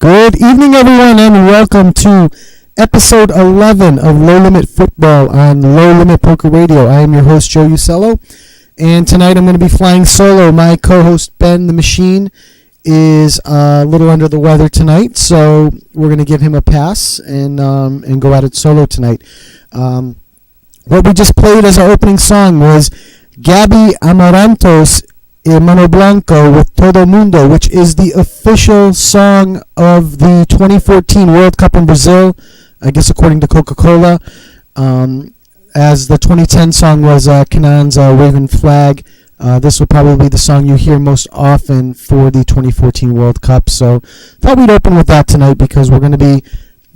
Good evening, everyone, and welcome to episode 11 of Low Limit Football on Low Limit Poker Radio. I am your host, Joe Usello, and tonight I'm going to be flying solo. My co-host, Ben the Machine, is a little under the weather tonight, so we're going to give him a pass and go at it solo tonight. What we just played as our opening song was Gabby Amarantos y Mano Blanco with Todo Mundo, which is the official song of the 2014 World Cup in Brazil, I guess according to Coca-Cola, as the 2010 song was Kanan's Waving Flag. This will probably be the song you hear most often for the 2014 World Cup, so thought we'd open with that tonight because we're going to be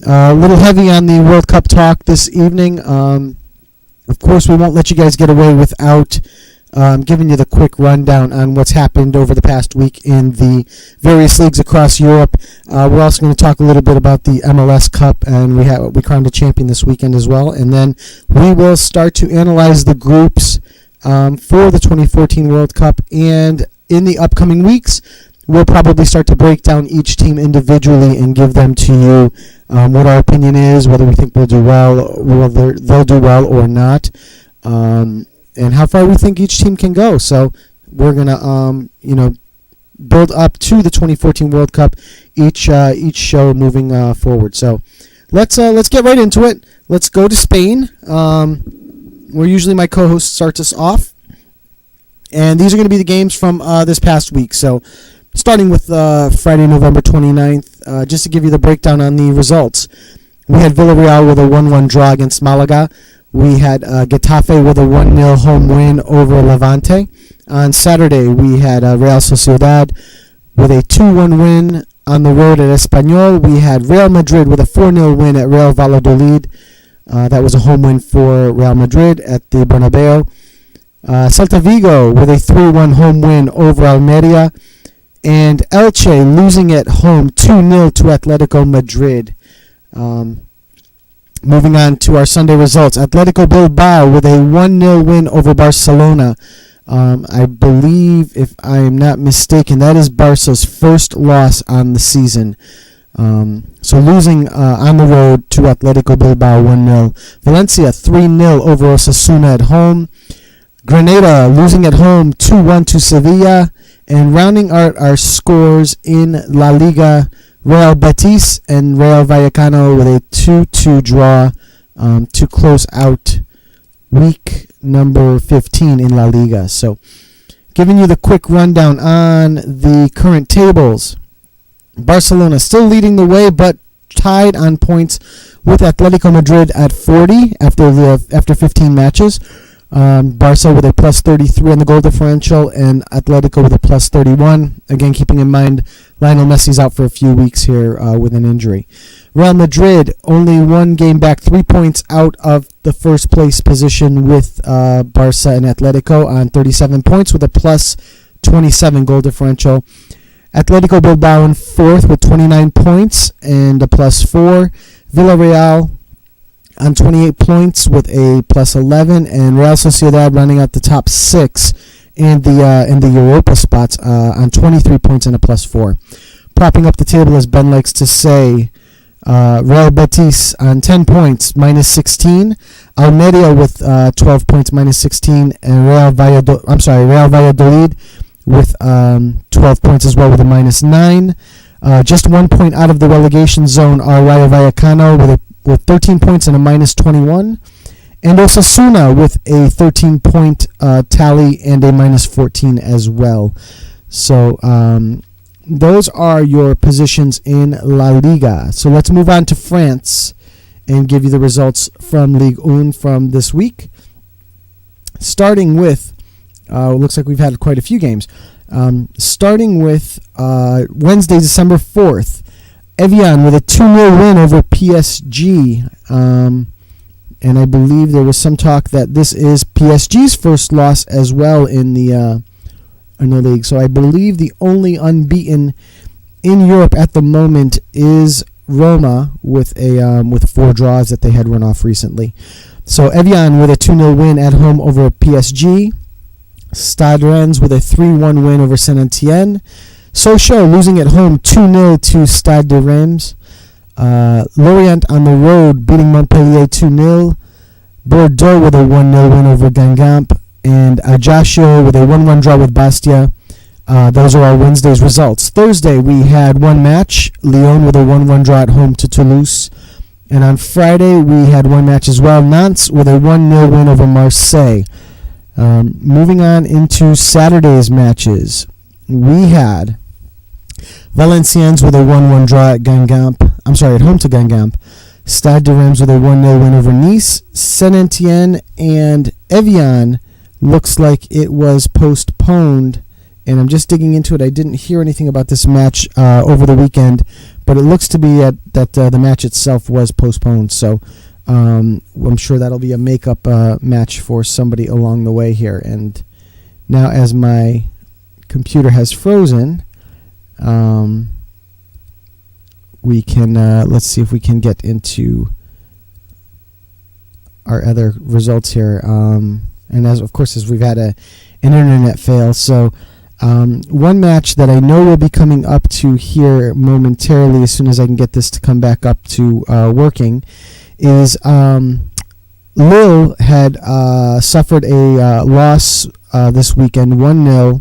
a little heavy on the World Cup talk this evening. Of course, we won't let you guys get away without giving you the quick rundown on what's happened over the past week in the various leagues across Europe. We're also going to talk a little bit about the MLS Cup, and we crowned a champion this weekend as well. And then we will start to analyze the groups for the 2014 World Cup. And in the upcoming weeks, we'll probably start to break down each team individually and give them to you what our opinion is, whether we think they'll do well, whether they'll do well or not. And how far we think each team can go. So we're gonna, build up to the 2014 World Cup each show moving forward. So let's get right into it. Let's go to Spain, where usually my co-host starts us off, and these are going to be the games from this past week. So starting with Friday, November 29th, just to give you the breakdown on the results, we had Villarreal with a 1-1 draw against Malaga. We had Getafe with a 1-0 home win over Levante. On Saturday, we had Real Sociedad with a 2-1 win on the road at Espanyol. We had Real Madrid with a 4-0 win at Real Valladolid. That was a home win for Real Madrid at the Bernabeu. Celta Vigo with a 3-1 home win over Almeria. And Elche losing at home 2-0 to Atletico Madrid. Moving on to our Sunday results, Atletico Bilbao with a 1-0 win over Barcelona. I believe, if I am not mistaken, that is Barca's first loss on the season. So losing on the road to Atletico Bilbao 1-0. Valencia 3-0 over Osasuna at home. Granada losing at home 2-1 to Sevilla. And rounding out our scores in La Liga, Real Betis and Real Vallecano with a 2-2 draw to close out week number 15 in La Liga. So, giving you the quick rundown on the current tables. Barcelona still leading the way, but tied on points with Atletico Madrid at 40 after 15 matches. Barca with a plus 33 on the goal differential, and Atletico with a plus 31. Again, keeping in mind Lionel Messi's out for a few weeks here with an injury. Real Madrid only one game back, 3 points out of the first place position with Barca and Atletico on 37 points with a plus 27 goal differential. Atletico Bilbao in fourth with 29 points and a plus 4. Villarreal on 28 points with a plus 11, and Real Sociedad running out the top 6 in the Europa spots on 23 points and a plus 4. Propping up the table, as Ben likes to say, Real Betis on 10 points, minus 16. Almeria with 12 points, minus 16, and Real Valladolid with 12 points as well with a minus 9. Just 1 point out of the relegation zone are Rayo Vallecano with 13 points and a minus 21, and Osasuna with a 13-point tally and a minus 14 as well. So those are your positions in La Liga. So let's move on to France and give you the results from Ligue 1 from this week. Starting with, looks like we've had quite a few games. Starting with Wednesday, December 4th, Evian with a 2-0 win over PSG. And I believe there was some talk that this is PSG's first loss as well in the league. So I believe the only unbeaten in Europe at the moment is Roma with 4 draws that they had run off recently. So Evian with a 2-0 win at home over PSG. Stade Rennes with a 3-1 win over Saint-Étienne. Sochaux losing at home 2-0 to Stade de Reims. Lorient on the road beating Montpellier 2-0. Bordeaux with a 1-0 win over Guingamp. And Ajaccio with a 1-1 draw with Bastia. Those are our Wednesday's results. Thursday, we had one match. Lyon with a 1-1 draw at home to Toulouse. And on Friday, we had one match as well. Nantes with a 1-0 win over Marseille. Moving on into Saturday's matches, we had Valenciennes with a 1-1 draw at at home to Guingamp. Stade de Reims with a 1-0 win over Nice. Saint-Étienne and Evian looks like it was postponed. And I'm just digging into it. I didn't hear anything about this match over the weekend, but it looks to be that the match itself was postponed. So I'm sure that'll be a make-up match for somebody along the way here. And now as my computer has frozen, we can let's see if we can get into our other results here. And as we've had an internet fail, so one match that I know will be coming up to here momentarily as soon as I can get this to come back up to working is Lille had suffered a loss this weekend, 1-0,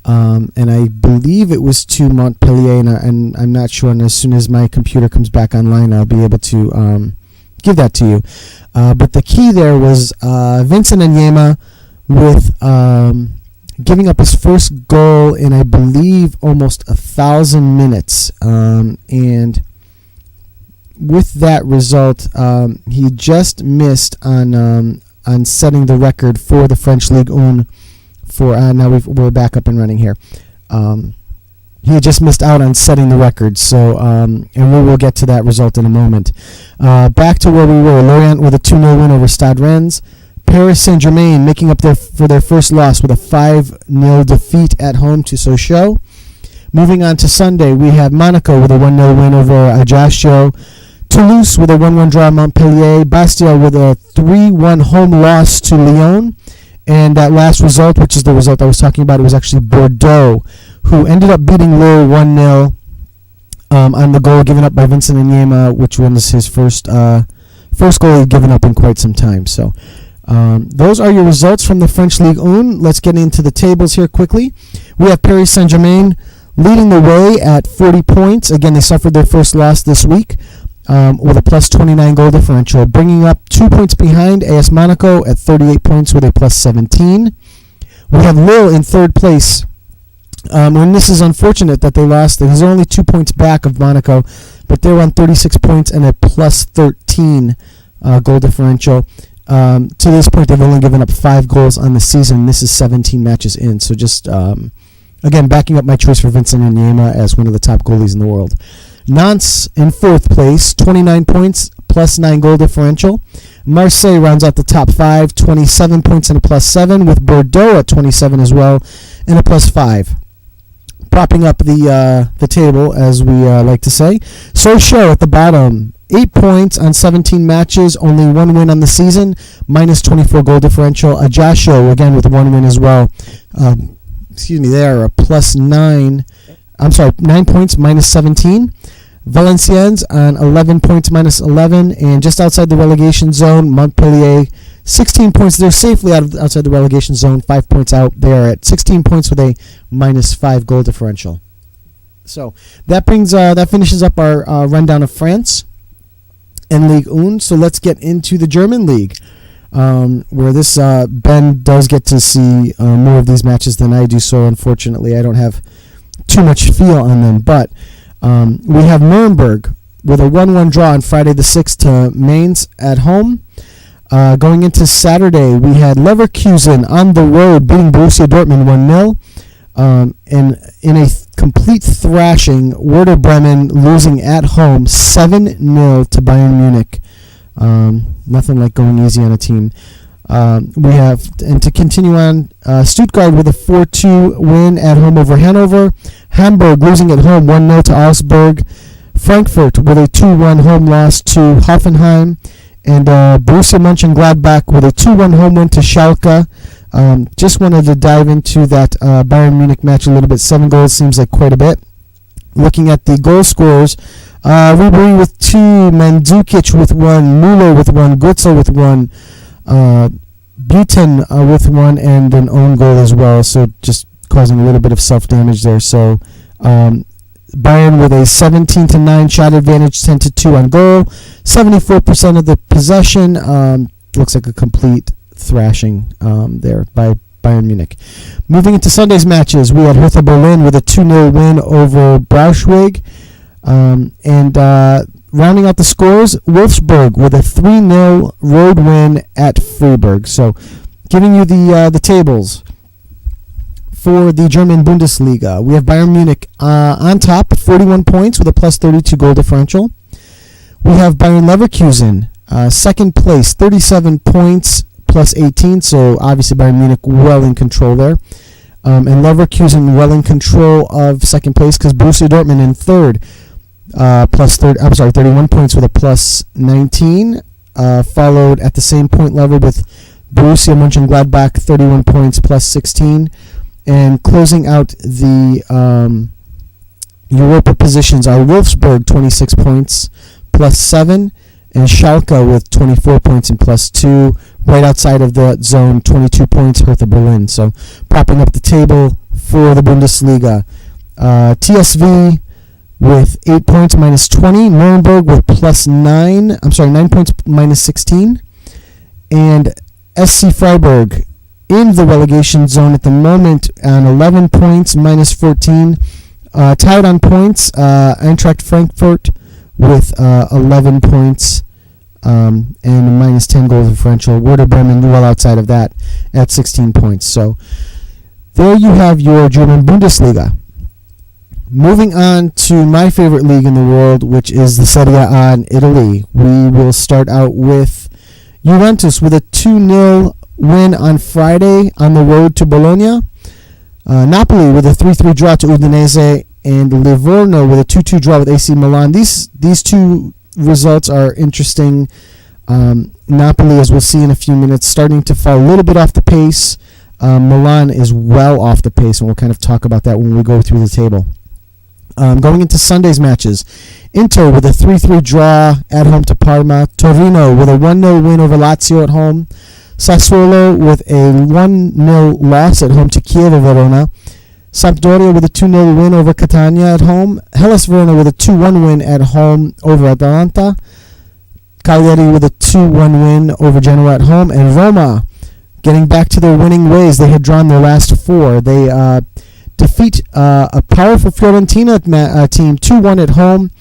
and I believe it was to Montpellier, and I'm not sure, and as soon as my computer comes back online, I'll be able to give that to you. But the key there was Vincent Anyema with giving up his first goal in, I believe, almost 1,000 minutes. And with that result, he just missed on setting the record for the French Ligue 1. Now we're back up and running here. He had just missed out on setting the record. So, and we will get to that result in a moment. Back to where we were. Lorient with a 2-0 win over Stade Rennes. Paris Saint-Germain making up for their first loss with a 5-0 defeat at home to Sochaux. Moving on to Sunday, we have Monaco with a 1-0 win over Ajaccio. Toulouse with a 1-1 draw at Montpellier. Bastia with a 3-1 home loss to Lyon. And that last result, which is the result I was talking about, it was actually Bordeaux, who ended up beating Lille 1-0 on the goal given up by Vincent Anyema, which was his first goal he'd given up in quite some time. So those are your results from the French Ligue 1. Let's get into the tables here quickly. We have Paris Saint-Germain leading the way at 40 points. Again, they suffered their first loss this week with a plus 29 goal differential, bringing up 2 points behind AS Monaco at 38 points with a plus 17. We have Lille in third place. And this is unfortunate that they lost. They're only 2 points back of Monaco, but they're on 36 points and a plus 13 goal differential. To this point, they've only given up 5 goals on the season. This is 17 matches in. So just, again, backing up my choice for Vincent Anyema as one of the top goalies in the world. Nantes in fourth place, 29 points, plus 9 goal differential. Marseille rounds out the top 5, 27 points and a plus 7, with Bordeaux at 27 as well, and a plus 5. Propping up the table, as we like to say. Sochaux at the bottom, 8 points on 17 matches, only 1 win on the season, minus 24 goal differential. Ajaccio, again, with 1 win as well. They are a plus 9. 9 points, minus 17. Valenciennes on 11 points, minus 11. And just outside the relegation zone, Montpellier, 16 points. They're safely outside the relegation zone, 5 points out. They are at 16 points with a minus 5 goal differential. So that finishes up our rundown of France and Ligue 1. So let's get into the German League, where this Ben does get to see more of these matches than I do. So unfortunately, I don't have too much feel on them. But we have Nuremberg with a 1-1 draw on Friday the 6th to Mainz at home. Going into Saturday, we had Leverkusen on the road beating Borussia Dortmund 1-0. And in a complete thrashing, Werder Bremen losing at home 7-0 to Bayern Munich. Nothing like going easy on a team. We have, and to continue on, Stuttgart with a 4-2 win at home over Hanover. Hamburg losing at home 1-0 to Augsburg. Frankfurt with a 2-1 home loss to Hoffenheim. And Borussia Mönchengladbach with a 2-1 home win to Schalke. Just wanted to dive into that Bayern Munich match a little bit. 7 goals seems like quite a bit. Looking at the goal scorers, Ribery with 2, Mandzukic with 1, Müller with 1, Götze with 1, Buten with 1, and an own goal as well. So just causing a little bit of self-damage there. So Bayern with a 17-9 shot advantage, 10-2 on goal, 74% of the possession. Looks like a complete thrashing there by Bayern Munich. Moving into Sunday's matches, we had Hertha Berlin with a 2-0 win over Braunschweig. And rounding out the scores, Wolfsburg with a 3-0 road win at Freiburg. So giving you the tables for the German Bundesliga. We have Bayern Munich on top, 41 points with a plus 32 goal differential. We have Bayern Leverkusen, second place, 37 points, plus 18. So obviously Bayern Munich well in control there. And Leverkusen well in control of second place because Borussia Dortmund in third, 31 points with a plus 19. Followed at the same point level with Borussia Mönchengladbach, 31 points, plus 16. And closing out the Europa positions are Wolfsburg, 26 points, plus 7, and Schalke with 24 points and plus 2. Right outside of the zone, 22 points, Hertha Berlin. So propping up the table for the Bundesliga. TSV with 8 points, minus 20. Nuremberg with plus 9. 9 points, minus 16. And SC Freiburg in the relegation zone at the moment on 11 points, minus 14. Tied on points, Eintracht Frankfurt with 11 points and a minus 10 goal differential. Werder Bremen well outside of that at 16 points. So there you have your German Bundesliga. Moving on to my favorite league in the world, which is the Serie A in Italy. We will start out with Juventus with a 2-0 win on Friday on the road to Bologna. Napoli with a 3-3 draw to Udinese, and Livorno with a 2-2 draw with AC Milan. These two results are interesting. Napoli, as we'll see in a few minutes, starting to fall a little bit off the pace. Milan is well off the pace, and we'll kind of talk about that when we go through the table. Going into Sunday's matches, Inter with a 3-3 draw at home to Parma. Torino with a 1-0 win over Lazio at home. Sassuolo with a 1-0 loss at home to Chievo Verona. Sampdoria with a 2-0 win over Catania at home. Hellas Verona with a 2-1 win at home over Atalanta. Cagliari with a 2-1 win over Genoa at home. And Roma getting back to their winning ways. They had drawn their last 4. They defeat a powerful Fiorentina team 2-1 at home.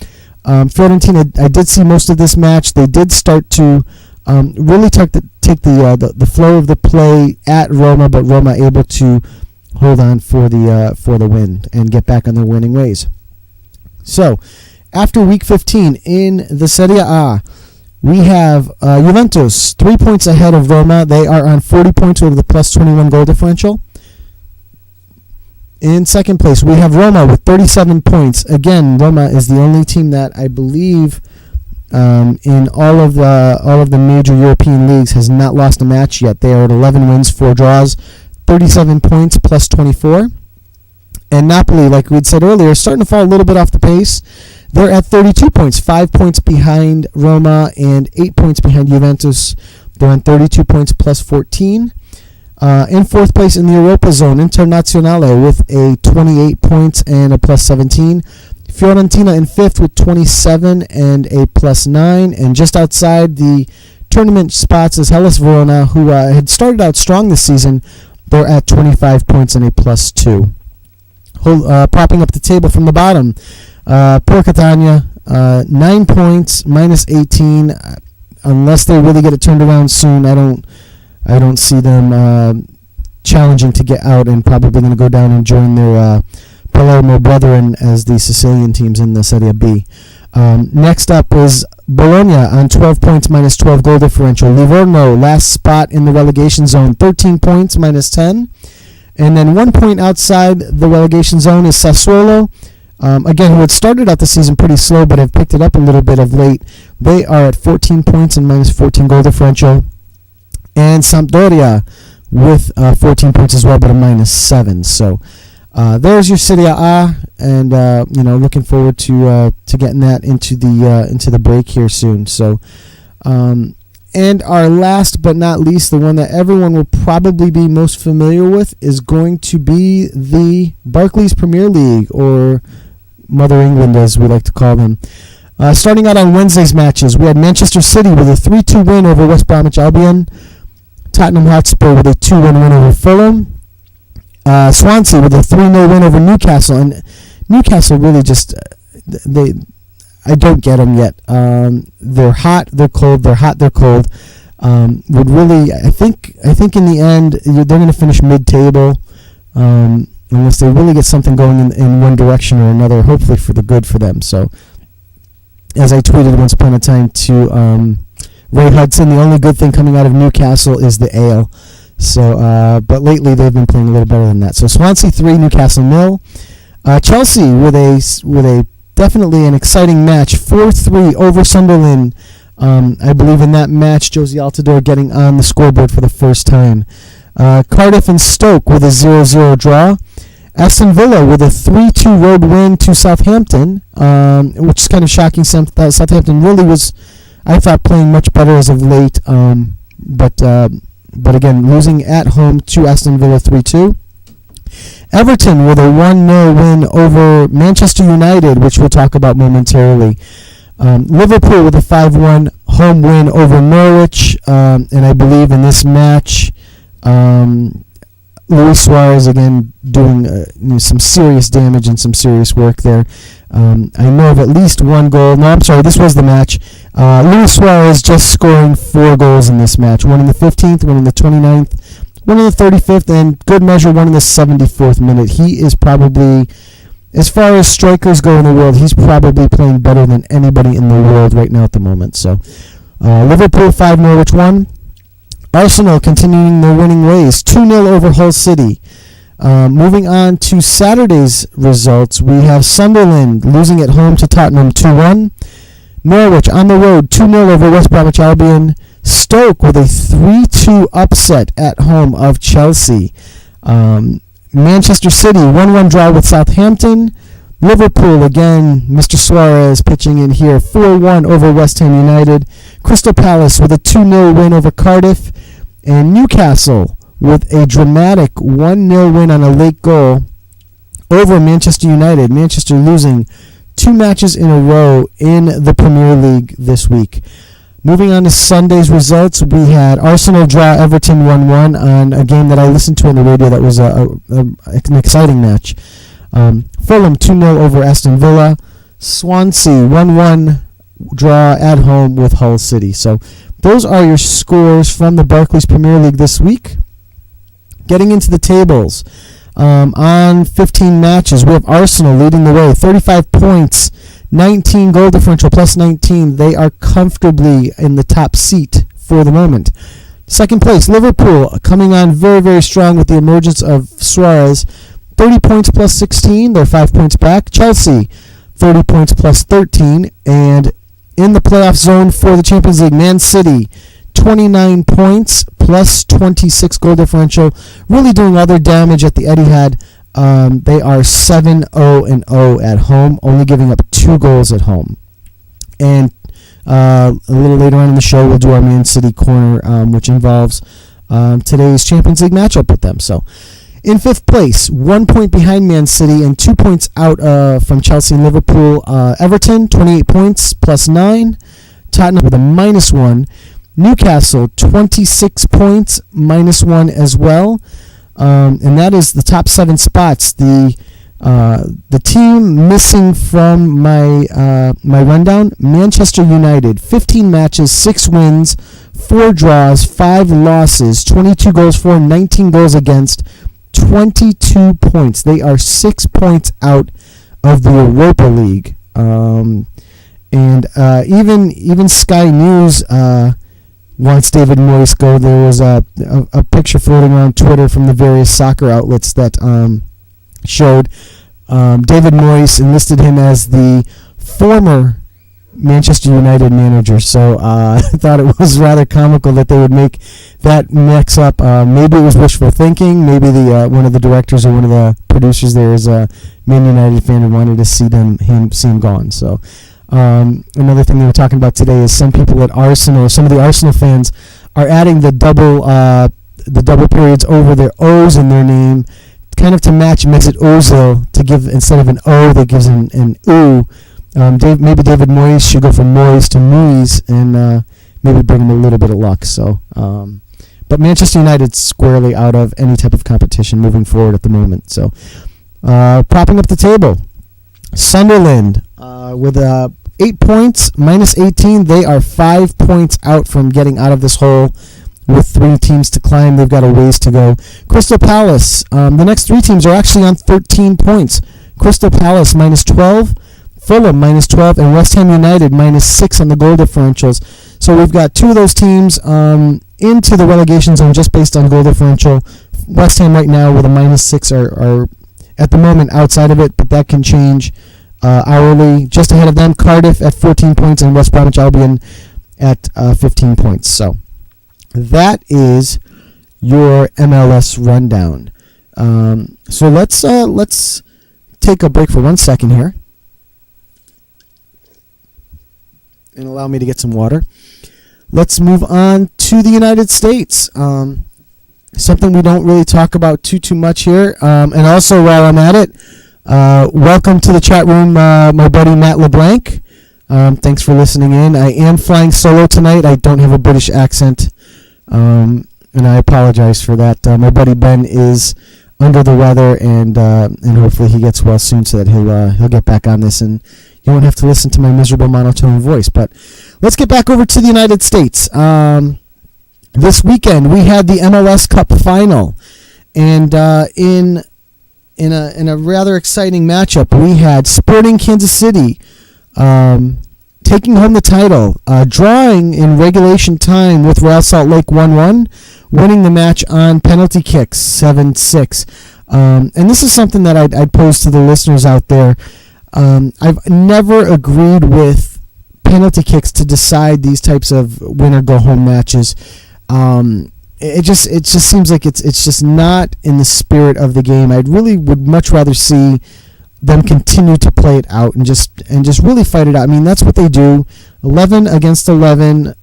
Fiorentina, I did see most of this match. They did start to really take the flow of the play at Roma, but Roma able to hold on for the win and get back on their winning ways. So, after Week 15 in the Serie A, we have Juventus 3 points ahead of Roma. They are on 40 points with the plus 21 goal differential. In second place, we have Roma with 37 points. Again, Roma is the only team that I believe in all of the major European leagues has not lost a match yet. They are at 11 wins, 4 draws, 37 points plus 24. And Napoli, like we'd said earlier, is starting to fall a little bit off the pace. They're at 32 points, 5 points behind Roma and 8 points behind Juventus. They're on 32 points plus 14. In fourth place in the Europa zone, Internazionale with a 28 points and a plus 17. Fiorentina in fifth with 27 and a plus 9. And just outside the tournament spots is Hellas Verona, who had started out strong this season. They're at 25 points and a plus 2. Propping up the table from the bottom, poor Catania, 9 points, minus 18. Unless they really get it turned around soon, I don't see them challenging to get out, and probably going to go down and join their Palermo brethren as the Sicilian teams in the Serie B. Next up is Bologna on 12 points, minus 12 goal differential. Livorno, last spot in the relegation zone, 13 points, minus 10. And then 1 point outside the relegation zone is Sassuolo. Again, who had started out the season pretty slow, but have picked it up a little bit of late. They are at 14 points and minus 14 goal differential. And Sampdoria with 14 points as well, but a -7. So there's your Serie A, and looking forward to getting that into the break here soon. So. And our last but not least, the one that everyone will probably be most familiar with, is going to be the Barclays Premier League, or Mother England as we like to call them. Starting out on Wednesday's matches, we had Manchester City with a 3-2 win over West Bromwich Albion, Tottenham Hotspur with a 2-1 win over Fulham, Swansea with a 3-0 win over Newcastle. And Newcastle really just, I don't get them yet. They're hot, they're cold. They're hot, they're cold. Would really, I think in the end they're going to finish mid-table, unless they really get something going in one direction or another. Hopefully for the good for them. So, as I tweeted once upon a time to Ray Hudson, the only good thing coming out of Newcastle is the ale. So, but lately they've been playing a little better than that. So Swansea 3, Newcastle 0. Chelsea with a definitely an exciting match, 4-3 over Sunderland. I believe in that match, Josie Altidore getting on the scoreboard for the first time. Cardiff and Stoke with a 0-0 draw. Aston Villa with a 3-2 road win to Southampton, which is kind of shocking. Southampton really was, I thought, playing much better as of late, but again, losing at home to Aston Villa 3-2. Everton with a 1-0 win over Manchester United, which we'll talk about momentarily. Liverpool with a 5-1 home win over Norwich, and I believe in this match, Luis Suarez again doing some serious damage and some serious work there. I know of at least one goal. No, I'm sorry, this was the match. Luis Suarez just scoring 4 goals in this match. One in the 15th, one in the 29th. One in the 35th, and good measure, one in the 74th minute. He is probably, as far as strikers go in the world, he's probably playing better than anybody in the world right now at the moment. So, Liverpool 5, Norwich 1. Arsenal continuing their winning ways, 2-0 over Hull City. Moving on to Saturday's results, we have Sunderland losing at home to Tottenham 2-1. Norwich on the road, 2-0 over West Bromwich Albion. Stoke with a 3-2 upset at home of Chelsea. Manchester City 1-1 draw with Southampton. Liverpool again, Mr. Suarez pitching in here, 4-1 over West Ham United. Crystal Palace with a 2-0 win over Cardiff. And Newcastle with a dramatic 1-0 win on a late goal over Manchester United. Manchester losing 2 matches in a row in the Premier League this week. Moving on to Sunday's results, we had Arsenal draw Everton 1-1 on a game that I listened to on the radio that was an exciting match. Fulham 2-0 over Aston Villa. Swansea 1-1 draw at home with Hull City. So those are your scores from the Barclays Premier League this week. Getting into the tables, on 15 matches, we have Arsenal leading the way, 35 points. 19 goal differential plus 19. They are comfortably in the top seat for the moment. Second place, Liverpool coming on very, very strong with the emergence of Suarez. 30 points plus 16. They're 5 points back. Chelsea, 30 points plus 13. And in the playoff zone for the Champions League, ManCity, 29 points plus 26 goal differential. Really doing all their damage at the Etihad. They are 7-0-0 at home, only giving up 2 goals at home. And a little later on in the show, we'll do our ManCity corner, which involves today's Champions League matchup with them. So, in 5th place, 1 point behind ManCity and 2 points out from Chelsea and Liverpool. Everton, 28 points plus 9. Tottenham with a -1. Newcastle, 26 points, -1 as well. And that is the top 7 spots. The team missing from my rundown, Manchester United, 15 matches, 6 wins, 4 draws, 5 losses, 22 goals for, 19 goals against, 22 points. They are 6 points out of the Europa League. And even Sky News wants David Moyes go. There was a picture floating around Twitter from the various soccer outlets that showed David Moyes, and listed him as the former Manchester United manager. So I thought it was rather comical that they would make that mix up. Maybe it was wishful thinking. Maybe the one of the directors or one of the producers there is a Man United fan and wanted to see him gone. So another thing they were talking about today is some people at Arsenal, some of the Arsenal fans, are adding the double periods over their O's in their name, kind of to match, makes it Ozil, to give, instead of an O, that gives an U. Maybe David Moyes should go from Moyes to Moyes and maybe bring him a little bit of luck. So, but Manchester United squarely out of any type of competition moving forward at the moment. So, propping up the table, Sunderland with 8 points, minus 18. They are 5 points out from getting out of this hole. With 3 teams to climb, they've got a ways to go. Crystal Palace, the next 3 teams are actually on 13 points. Crystal Palace minus 12, Fulham minus 12, and West Ham United minus 6 on the goal differentials. So we've got 2 of those teams into the relegation zone just based on goal differential. West Ham right now with a minus 6 are at the moment outside of it, but that can change hourly. Just ahead of them, Cardiff at 14 points and West Bromwich Albion at 15 points. So that is your MLS rundown. So let's take a break for 1 second here and allow me to get some water. Let's move on to the United States. Something we don't really talk about too much here. And also, while I'm at it, welcome to the chat room, my buddy Matt LeBlanc. Thanks for listening in. I am flying solo tonight. I don't have a British accent. And I apologize for that. My buddy Ben is under the weather, and hopefully he gets well soon so that he'll get back on this, and you won't have to listen to my miserable monotone voice. But let's get back over to the United States. This weekend we had the MLS Cup final, and in a rather exciting matchup, we had Sporting Kansas City taking home the title, drawing in regulation time with Real Salt Lake 1-1, winning the match on penalty kicks 7-6. And this is something that I'd pose to the listeners out there. I've never agreed with penalty kicks to decide these types of win-or-go-home matches. It just seems like it's just not in the spirit of the game. I really would much rather see them continue to play it out and just really fight it out. I mean, that's what they do. 11 against 11,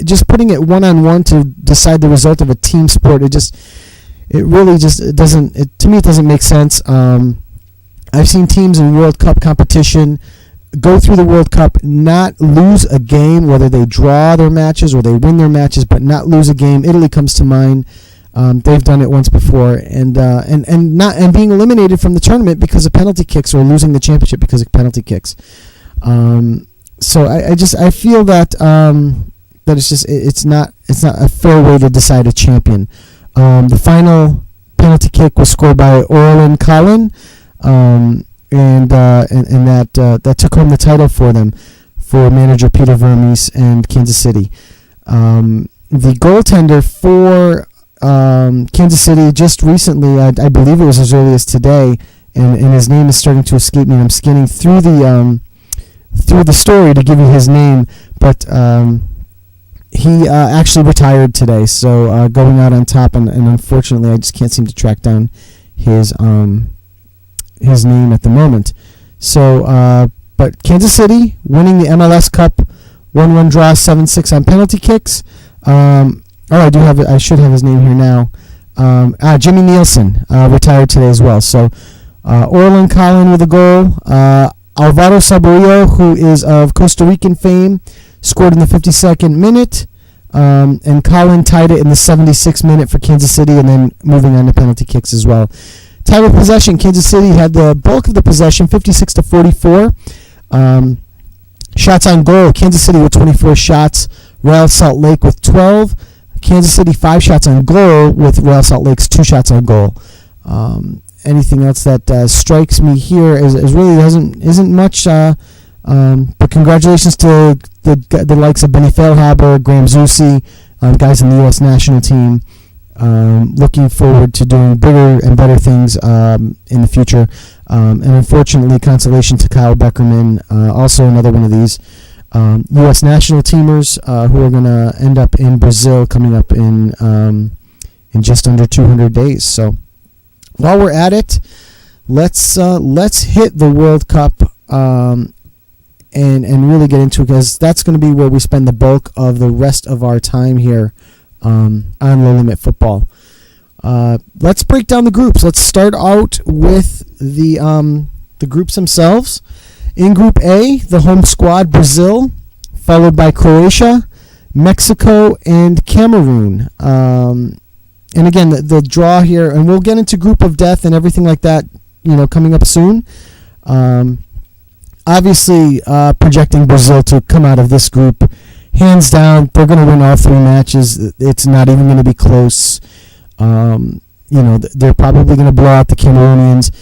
just putting it one-on-one to decide the result of a team sport. It doesn't make sense. I've seen teams in World Cup competition go through the World Cup, not lose a game, whether they draw their matches or they win their matches, but not lose a game. Italy comes to mind. They've done it once before, and being eliminated from the tournament because of penalty kicks, or losing the championship because of penalty kicks. So I feel that it's not a fair way to decide a champion. The final penalty kick was scored by Orlin Collin, and that took home the title for them, for manager Peter Vermes and Kansas City. The goaltender for Kansas City just recently, I believe it was as early as today, and his name is starting to escape me. I'm scanning through the story to give you his name, but he actually retired today, so going out on top, and unfortunately I just can't seem to track down his name at the moment. So, but Kansas City winning the MLS Cup, 1-1 draw, 7-6 on penalty kicks. I should have his name here now. Jimmy Nielsen retired today as well. So, Orlin Collin with a goal. Alvaro Saborio, who is of Costa Rican fame, scored in the 52nd minute. And Collin tied it in the 76th minute for Kansas City, and then moving on to penalty kicks as well. Time of possession, Kansas City had the bulk of the possession, 56-44. Shots on goal, Kansas City with 24 shots, Real Salt Lake with 12. Kansas City 5 shots on goal, with Real Salt Lake's 2 shots on goal. Anything else that strikes me here is really isn't much. But congratulations to the likes of Benny Feilhaber, Graham Zusi, guys in the U.S. national team. Looking forward to doing bigger and better things in the future. And unfortunately, consolation to Kyle Beckerman, also another one of these U.S. national teamers who are going to end up in Brazil coming up in just under 200 days. So while we're at it, let's hit the World Cup and really get into it, because that's going to be where we spend the bulk of the rest of our time here on Low Limit Football. Let's break down the groups. Let's start out with the groups themselves. In Group A, the home squad, Brazil, followed by Croatia, Mexico, and Cameroon. And again, the draw here, and we'll get into group of death and everything like that, coming up soon. Obviously, projecting Brazil to come out of this group, hands down, they're going to win all 3 matches. It's not even going to be close. They're probably going to blow out the Cameroonians.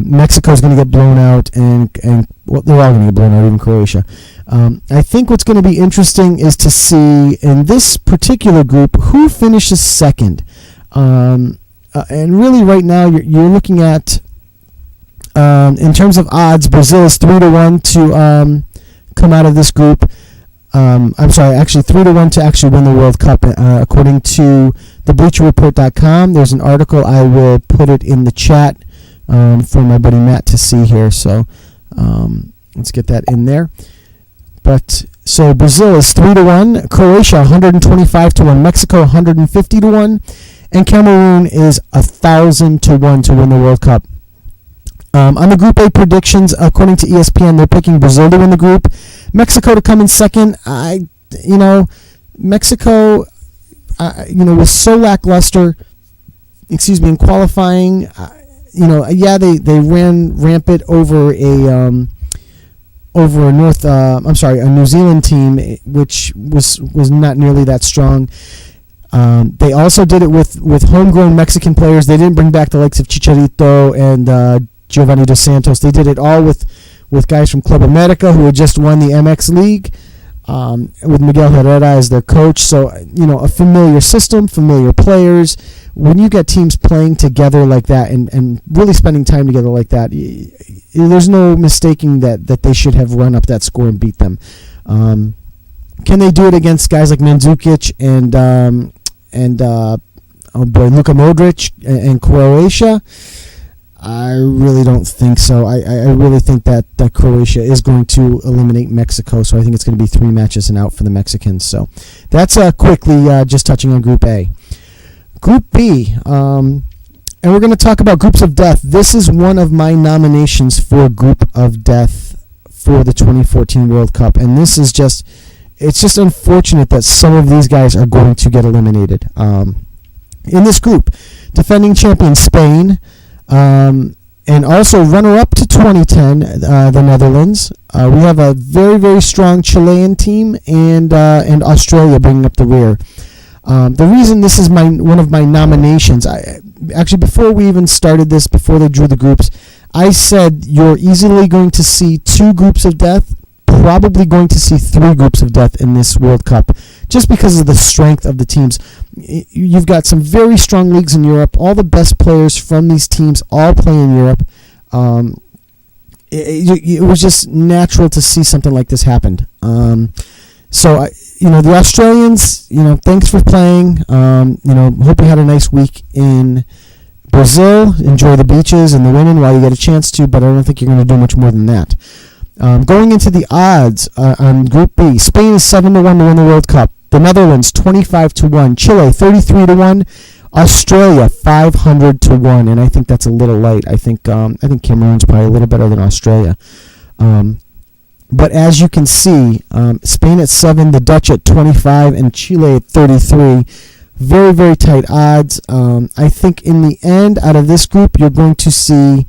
Mexico's going to get blown out, and they're all going to get blown out, even Croatia. I think what's going to be interesting is to see in this particular group who finishes second. And really, right now, you're looking at, in terms of odds, Brazil is 3-1 to come out of this group. I'm sorry, actually 3-1 to actually win the World Cup, according to thebleacherreport.com. There's an article. I will put it in the chat for my buddy Matt to see here. So let's get that in there. But so Brazil is 3-1, Croatia 125 to 1, Mexico 150 to 1, and Cameroon is 1,000 to 1 to win the World Cup. On the Group A predictions, according to ESPN, they're picking Brazil to win the group, Mexico to come in second. Mexico, was so lackluster. In qualifying. They ran rampant over a New Zealand team, which was not nearly that strong. They also did it with homegrown Mexican players. They didn't bring back the likes of Chicharito and Giovanni Dos Santos. They did it all with guys from Club America, who had just won the MX League, with Miguel Herrera as their coach. So, a familiar system, familiar players. When you get teams playing together like that and really spending time together like that, there's no mistaking that they should have run up that score and beat them. Can they do it against guys like Mandzukic and Luka Modric and Croatia? I really don't think so. I really think that Croatia is going to eliminate Mexico, so I think it's going to be 3 matches and out for the Mexicans. So that's quickly just touching on Group A. Group B, and we're going to talk about groups of death. This is one of my nominations for group of death for the 2014 World Cup, and this is it's just unfortunate that some of these guys are going to get eliminated. In this group, defending champion Spain, and also runner-up to 2010, the Netherlands. We have a very, very strong Chilean team, and Australia bringing up the rear. The reason this is one of my nominations, actually before we even started this, before they drew the groups, I said you're easily going to see 2 groups of death, probably going to see 3 groups of death in this World Cup, just because of the strength of the teams. You've got some very strong leagues in Europe. All the best players from these teams all play in Europe. It was just natural to see something like this happen. So the Australians, thanks for playing. Hope you had a nice week in Brazil. Enjoy the beaches and the winning while you get a chance to, but I don't think you're going to do much more than that. Going into the odds on Group B, Spain is 7-1 to win the World Cup. The Netherlands 25 to 1, Chile 33 to 1, Australia 500 to 1, and I think that's a little light. I think Cameroon's probably a little better than Australia. But as you can see, Spain at 7, the Dutch at 25, and Chile at 33. Very, very tight odds. I think in the end, out of this group, you're going to see,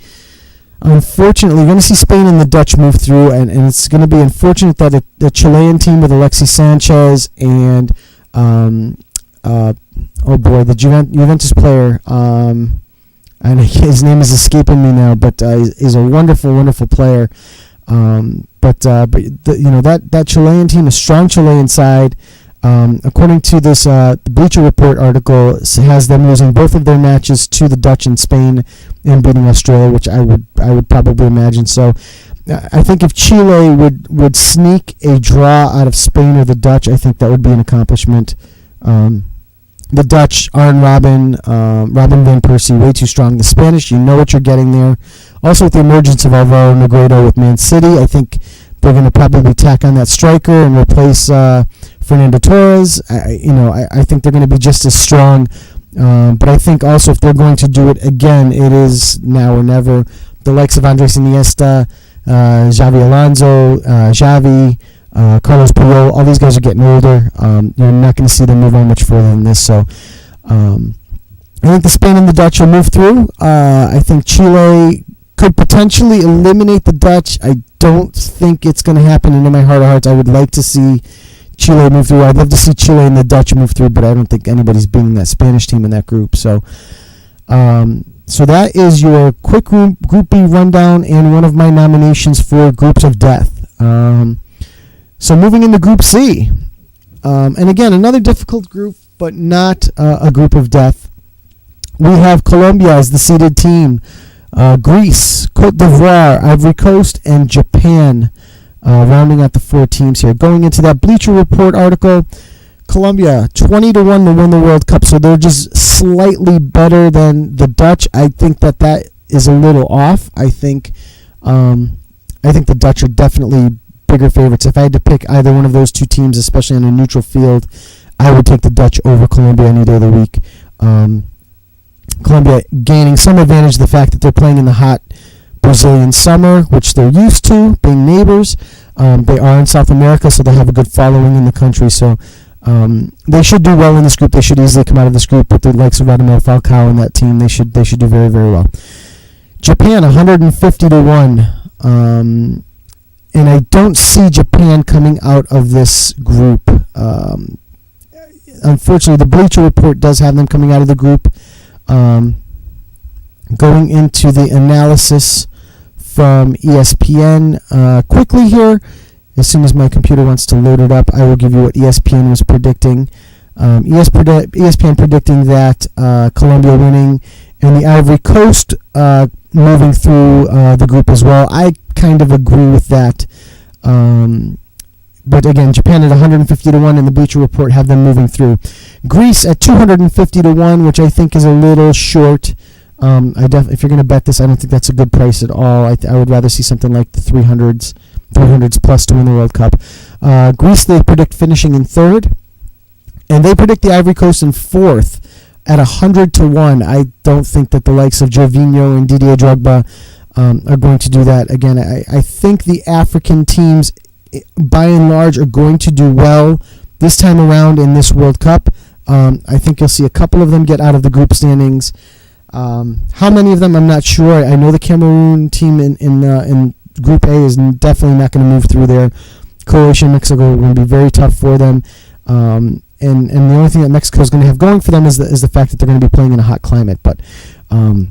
unfortunately, you're going to see Spain and the Dutch move through, and it's going to be unfortunate that the Chilean team with Alexis Sanchez and, the Juventus player, and his name is escaping me now, but he's a wonderful, wonderful player. That Chilean team, a strong Chilean side, According to this Bleacher Report article, has them losing both of their matches to the Dutch and Spain and beating Australia, which I would probably imagine. So I think if Chile would sneak a draw out of Spain or the Dutch, I think that would be an accomplishment. The Dutch, Arjen Robben, Robin van Persie, way too strong. The Spanish, you know what you're getting there. Also, with the emergence of Alvaro Negredo with ManCity, I think they're going to probably tack on that striker and replace Fernando Torres. I think they're going to be just as strong. But I think also if they're going to do it again, it is now or never. The likes of Andres Iniesta, Xavi Alonso, Xavi, Carlos Puyol, all these guys are getting older. You're not going to see them move on much further than this. So I think the Spain and the Dutch will move through. I think Chile could potentially eliminate the Dutch. I don't think it's going to happen. And in my heart of hearts, I would like to see Chile move through. I'd love to see Chile and the Dutch move through, but I don't think anybody's beating that Spanish team in that group. So so that is your quick Group B rundown and one of my nominations for Groups of Death. So moving into Group C. And again, another difficult group, but not a group of death. We have Colombia as the seeded team. Greece, Cote d'Ivoire, Ivory Coast, and Japan rounding out the four teams here. Going into that Bleacher Report article, Colombia 20-1 to win the World Cup, so they're just slightly better than the Dutch. I think that is a little off. I think the Dutch are definitely bigger favorites. If I had to pick either one of those two teams, especially on a neutral field, I would take the Dutch over Colombia any day of the week. Colombia gaining some advantage of the fact that they're playing in the hot Brazilian summer, which they're used to, being neighbors. They are in South America, so they have a good following in the country. So they should do well in this group. They should easily come out of this group with the likes of Radamel Falcao and that team. They should do very, very well. Japan 150-1. And I don't see Japan coming out of this group. Unfortunately, the Bleacher Report does have them coming out of the group. Going into the analysis from ESPN quickly here. As soon as my computer wants to load it up, I will give you what ESPN was predicting. ESPN predicting that Colombia winning and the Ivory Coast moving through the group as well. I kind of agree with that. But again, Japan at 150-1 and the Bleacher Report have them moving through. Greece at 250-1, which I think is a little short. If you're going to bet this, I don't think that's a good price at all. I would rather see something like the 300s plus to win the World Cup. Greece, they predict finishing in third, and they predict the Ivory Coast in fourth at 100-1. I don't think that the likes of Gervinho and Didier Drogba are going to do that. Again, I think the African teams, by and large, are going to do well this time around in this World Cup. I think you'll see a couple of them get out of the group standings. How many of them, I'm not sure. I know the Cameroon team in Group A is definitely not going to move through there. Croatia and Mexico are going to be very tough for them. And the only thing that Mexico is going to have going for them is the fact that they're going to be playing in a hot climate. But I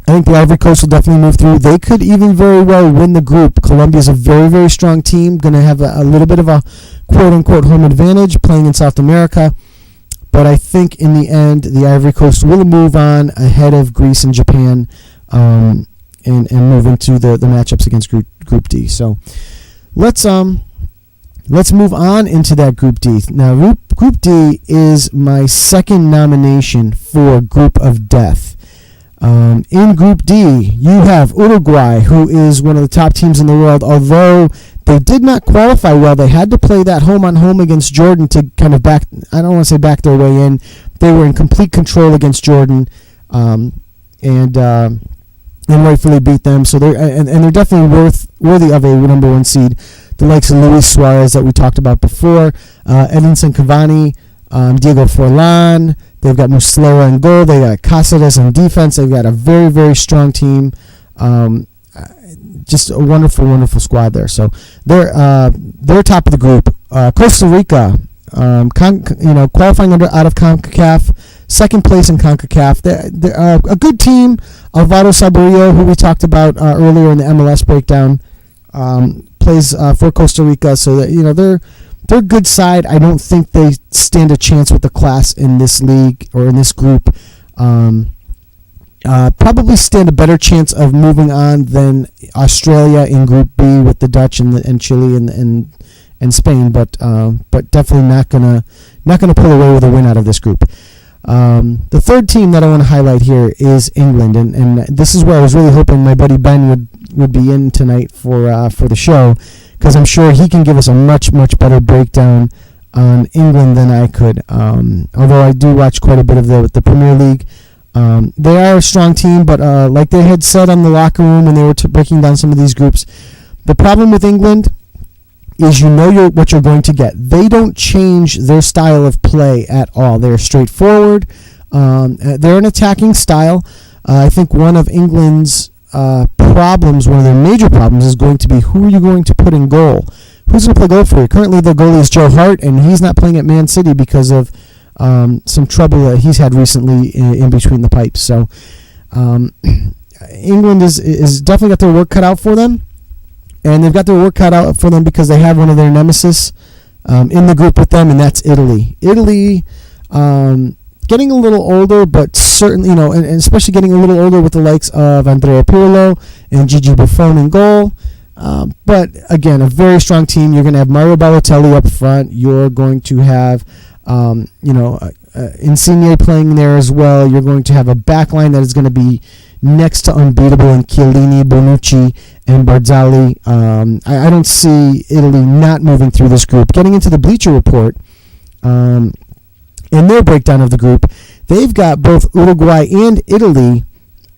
think the Ivory Coast will definitely move through. They could even very well win the group. Colombia is a very, very strong team, going to have a little bit of a quote-unquote home advantage playing in South America. But I think in the end, the Ivory Coast will move on ahead of Greece and Japan and move into the matchups against Group D. So let's move on into that Group D. Now, Group D is my second nomination for Group of Death. In Group D, you have Uruguay, who is one of the top teams in the world. Although they did not qualify well, they had to play that home-on-home against Jordan to kind of back their way in. They were in complete control against Jordan, and rightfully beat them. So they're definitely worthy of a number one seed. The likes of Luis Suarez that we talked about before, Edinson Cavani, Diego Forlan. They've got Muslera in goal. They got Cáceres in defense. They've got a very, very strong team. Just a wonderful, wonderful squad there. So they're top of the group. Costa Rica, qualifying out of CONCACAF, second place in CONCACAF. They're a good team. Alvaro Saborio, who we talked about earlier in the MLS breakdown, plays for Costa Rica. So that, they're a good side. I don't think they stand a chance with the class in this league or in this group. Probably stand a better chance of moving on than Australia in Group B with the Dutch and Chile and Spain, but definitely not gonna pull away with a win out of this group. The third team that I want to highlight here is England, and this is where I was really hoping my buddy Ben would be in tonight for the show, because I'm sure he can give us a much better breakdown on England than I could. Although I do watch quite a bit of the Premier League. They are a strong team, but like they had said on the locker room when they were breaking down some of these groups, the problem with England is what you're going to get. They don't change their style of play at all. They're straightforward. They're an attacking style. I think one of England's problems, one of their major problems, is going to be who are you going to put in goal? Who's going to play goal for you? Currently, the goalie is Joe Hart, and he's not playing at ManCity because of some trouble that he's had recently in between the pipes. So England is definitely got their work cut out for them, and they've got their work cut out for them because they have one of their nemesis in the group with them, and that's Italy. Italy getting a little older, but certainly, and especially getting a little older with the likes of Andrea Pirlo and Gigi Buffon in goal. But again, a very strong team. You're going to have Mario Balotelli up front. You're going to have Insigne playing there as well. You're going to have a back line that is going to be next to unbeatable in Chiellini, Bonucci, and Barzagli. I don't see Italy not moving through this group. Getting into the Bleacher Report, in their breakdown of the group, they've got both Uruguay and Italy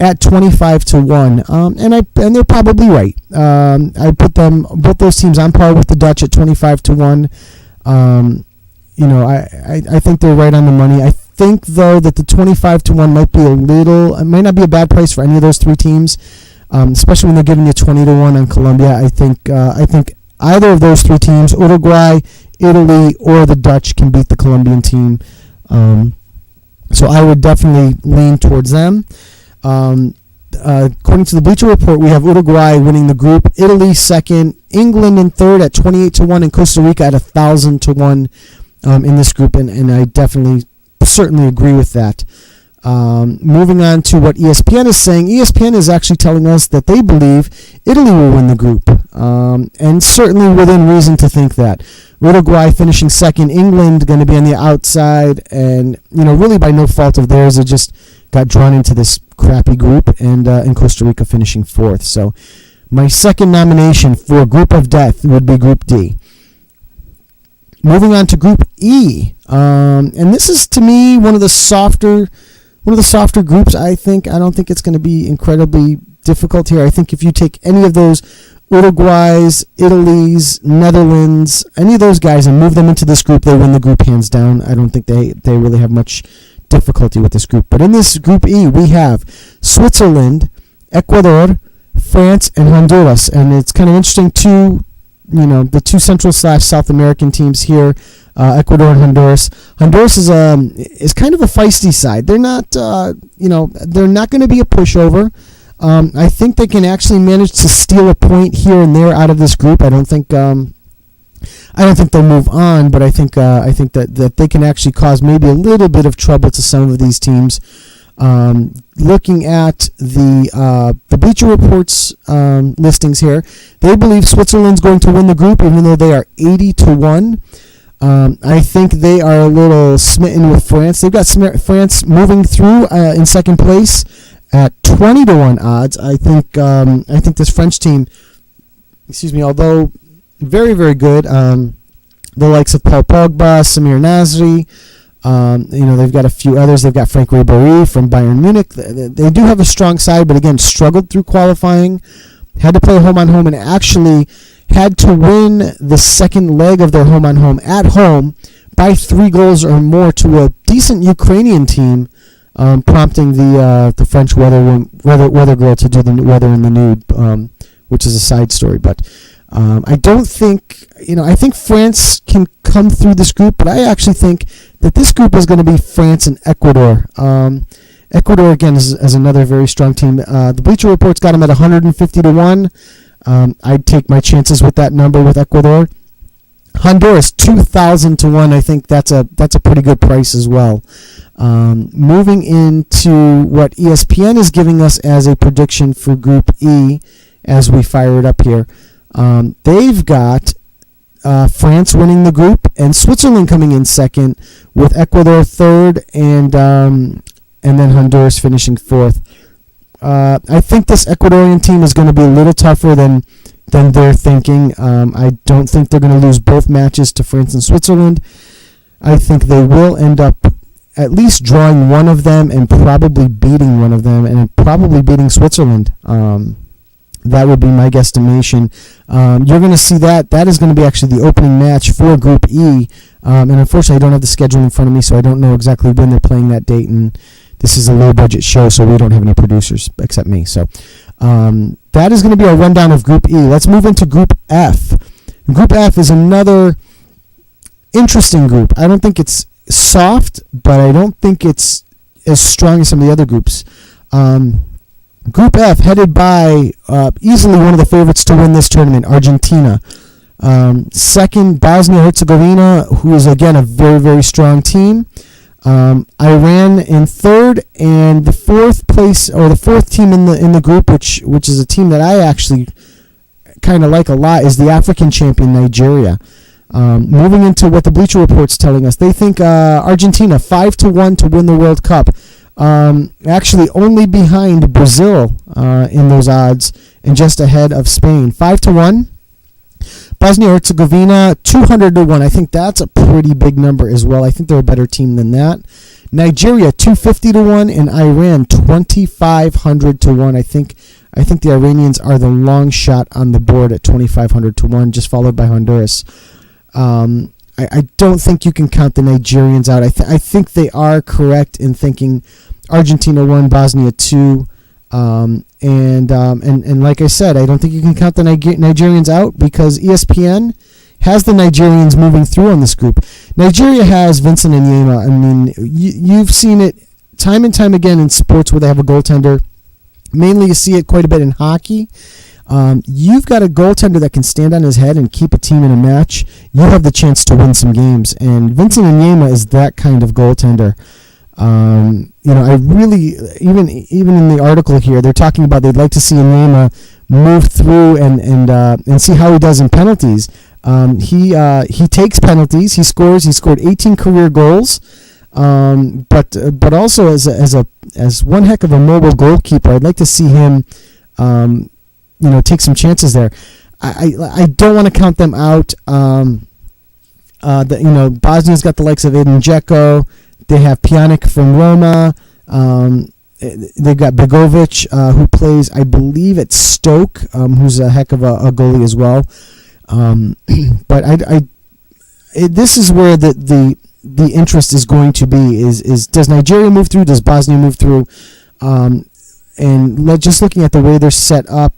at 25-1, and they're probably right. I put both those teams on par with the Dutch at 25-1. I think they're right on the money. I think though that the 25-1 might not be a bad price for any of those three teams, especially when they're giving you 20-1 on Colombia. I think either of those three teams, Uruguay, Italy, or the Dutch, can beat the Colombian team. So I would definitely lean towards them. According to the Bleacher Report, we have Uruguay winning the group, Italy second, England in third at 28-1, and Costa Rica at 1,000-1 in this group, and I certainly agree with that. Moving on to what ESPN is saying, ESPN is actually telling us that they believe Italy will win the group, and certainly within reason to think that. Uruguay finishing second, England going to be on the outside, and really by no fault of theirs, they just got drawn into this crappy group, and Costa Rica finishing fourth. So my second nomination for Group of Death would be Group D. Moving on to Group E, and this is to me one of the softer groups. I don't think it's going to be incredibly difficult here. I think if you take any of those Uruguay's, Italy's, Netherlands, any of those guys and move them into this group, they win the group hands down. I don't think they really have much difficulty with this group. But in this Group E, we have Switzerland, Ecuador, France, and Honduras. And it's kind of interesting, the two Central/South American teams here, Ecuador and Honduras. Honduras is kind of a feisty side. They're not, they're not going to be a pushover. I think they can actually manage to steal a point here and there out of this group. I don't think they'll move on, but I think that they can actually cause maybe a little bit of trouble to some of these teams. Looking at the Bleacher Report's listings here, they believe Switzerland's going to win the group, even though they are 80-1. I think they are a little smitten with France. They've got France moving through in second place at 20-1 odds. I think this French team, although very, very good, the likes of Paul Pogba, Samir Nasri, they've got a few others. They've got Frank Ribéry from Bayern Munich. They do have a strong side, but again, struggled through qualifying, had to play home-on-home, and actually had to win the second leg of their home-on-home at home by 3 goals or more to a decent Ukrainian team, prompting the French weather girl to do the weather in the nude, which is a side story. But I don't think, I think France can come through this group, but I actually think that this group is going to be France and Ecuador. Ecuador, again, is another very strong team. The Bleacher Report's got them at 150-1. I'd take my chances with that number with Ecuador. Honduras 2,000 to 1. I think that's a pretty good price as well. Moving into what ESPN is giving us as a prediction for Group E, as we fire it up here, they've got France winning the group and Switzerland coming in second, with Ecuador third, and then Honduras finishing fourth. I think this Ecuadorian team is going to be a little tougher than they're thinking. I don't think they're going to lose both matches to France and Switzerland. I think they will end up at least drawing one of them and probably beating one of them, and probably beating Switzerland. That would be my guesstimation. You're going to see that. That is going to be actually the opening match for Group E. And unfortunately, I don't have the schedule in front of me, so I don't know exactly when they're playing that date. And this is a low-budget show, so we don't have any producers except me. So that is going to be our rundown of Group E. Let's move into Group F. Group F is another interesting group. I don't think it's soft, but I don't think it's as strong as some of the other groups. Group F, headed by easily one of the favorites to win this tournament, Argentina. Second, Bosnia-Herzegovina, who is, again, a very, very strong team. Iran in third, and the fourth place, or the fourth team in the group, which is a team that I actually kind of like a lot, is the African champion, Nigeria. Moving into what the Bleacher Report's telling us, they think Argentina 5-1 to win the World Cup. Actually only behind Brazil in those odds, and just ahead of Spain. 5-1. Bosnia-Herzegovina 200 to 1. I think that's a pretty big number as well. I think they're a better team than that. Nigeria 250 to 1, and Iran 2,500 to 1. I think the Iranians are the long shot on the board at 2,500 to 1, just followed by Honduras. I don't think you can count the Nigerians out. I think they are correct in thinking Argentina 1, Bosnia 2, and like I said, I don't think you can count the Nigerians out, because ESPN has the Nigerians moving through on this group. Nigeria has Vincent Nyema. I mean, you've seen it time and time again in sports where they have a goaltender. Mainly you see it quite a bit in hockey. You've got a goaltender that can stand on his head and keep a team in a match. You have the chance to win some games, and Vincent Nyema is that kind of goaltender. I really, even in the article here, they're talking about they'd like to see Nyema move through and see how he does in penalties. He takes penalties. He scores. He scored 18 career goals. But also as one heck of a mobile goalkeeper, I'd like to see him take some chances there. I don't want to count them out. Bosnia's got the likes of Edin Dzeko. They have Pjanic from Roma. They've got Begovic, who plays, I believe, at Stoke, who's a heck of a goalie as well. But this is where the interest is going to be. Is does Nigeria move through? Does Bosnia move through? And just looking at the way they're set up,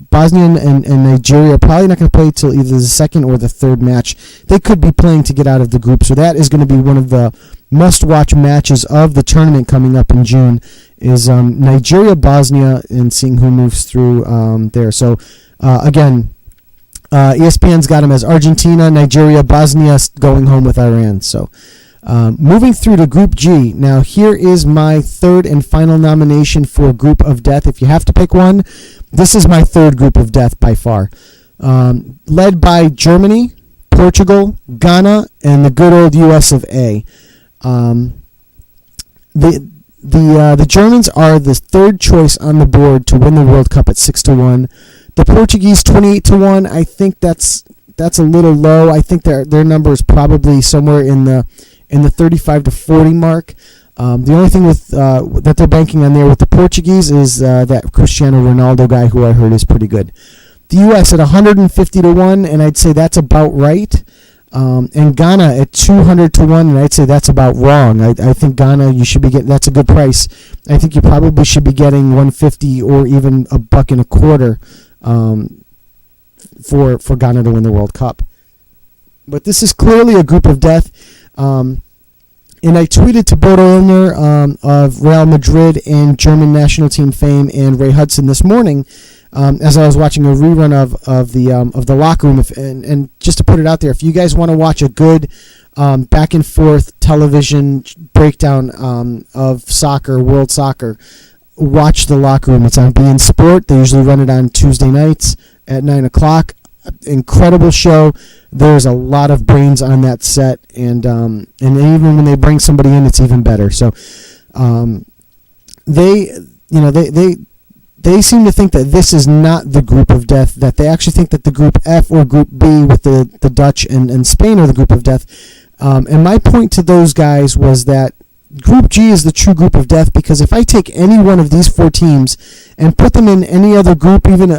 Bosnia and Nigeria are probably not going to play till either the second or the third match. They could be playing to get out of the group, so that is going to be one of the must-watch matches of the tournament coming up in June, is Nigeria-Bosnia, and seeing who moves through there. So, again, ESPN's got them as Argentina, Nigeria, Bosnia going home with Iran. So, moving through to Group G. Now, here is my third and final nomination for Group of Death. If you have to pick one, this is my third Group of Death by far. Led by Germany, Portugal, Ghana, and the good old US of A. The Germans are the third choice on the board to win the World Cup at 6-1. The Portuguese 28 to 1. I think that's a little low. I think their number is probably somewhere in the 35 to 40 mark. The only thing with that they're banking on there with the Portuguese is that Cristiano Ronaldo guy, who I heard is pretty good. The U.S. at 150 to 1, and I'd say that's about right. And Ghana at 200 to 1, and I'd say that's about wrong. I think Ghana, you should be getting, that's a good price. I think you probably should be getting 150 or even $1.25 for Ghana to win the World Cup. But this is clearly a group of death. And I tweeted to Bodo Illner of Real Madrid and German national team fame, and Ray Hudson this morning, as I was watching a rerun of the locker room, and just to put it out there, if you guys want to watch a good back and forth television breakdown of soccer, world soccer, watch The Locker Room. It's on BAYERN Sport. They usually run it on Tuesday nights at 9 o'clock. Incredible show. There's a lot of brains on that set, and even when they bring somebody in, it's even better. So they seem to think that this is not the group of death, that they actually think that the group F or group B with the Dutch and Spain are the group of death. And my point to those guys was that Group G is the true group of death, because if I take any one of these 4 teams and put them in any other group, even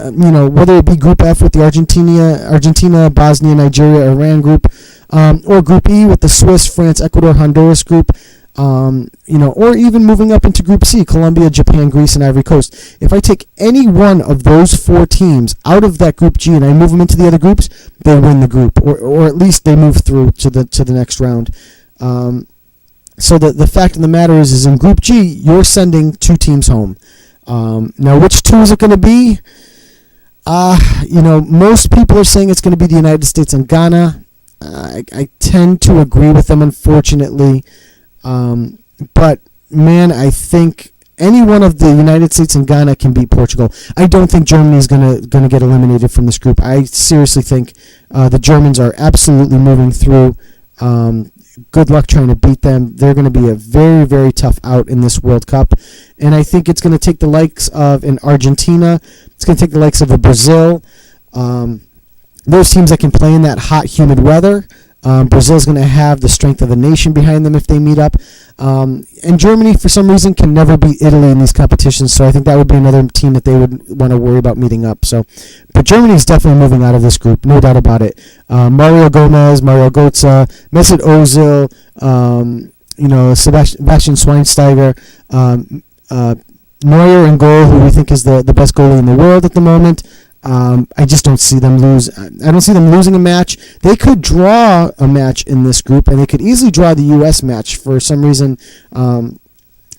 whether it be Group F with the Argentina, Bosnia, Nigeria, Iran group, or Group E with the Swiss, France, Ecuador, Honduras group, or even moving up into Group C, Colombia, Japan, Greece, and Ivory Coast. If I take any one of those 4 teams out of that Group G and I move them into the other groups, they win the group, or at least they move through to the next round. So the fact of the matter is in Group G, you're sending 2 teams home. Now, which 2 is it going to be? Most people are saying it's going to be the United States and Ghana. I tend to agree with them, unfortunately. But, man, I think any one of the United States and Ghana can beat Portugal. I don't think Germany is going to get eliminated from this group. I seriously think the Germans are absolutely moving through. Good luck trying to beat them. They're going to be a very, very tough out in this World Cup. And I think it's going to take the likes of an Argentina. It's going to take the likes of a Brazil. Those teams that can play in that hot, humid weather. Brazil's going to have the strength of a nation behind them if they meet up. And Germany, for some reason, can never beat Italy in these competitions, so I think that would be another team that they would want to worry about meeting up. But Germany is definitely moving out of this group, no doubt about it. Mario Gomez, Mario Götze, Mesut Ozil, Sebastian Schweinsteiger, Neuer in goal, who we think is the best goalie in the world at the moment. I just don't see them lose. I don't see them losing a match. They could draw a match in this group, and they could easily draw the U.S. match. For some reason, the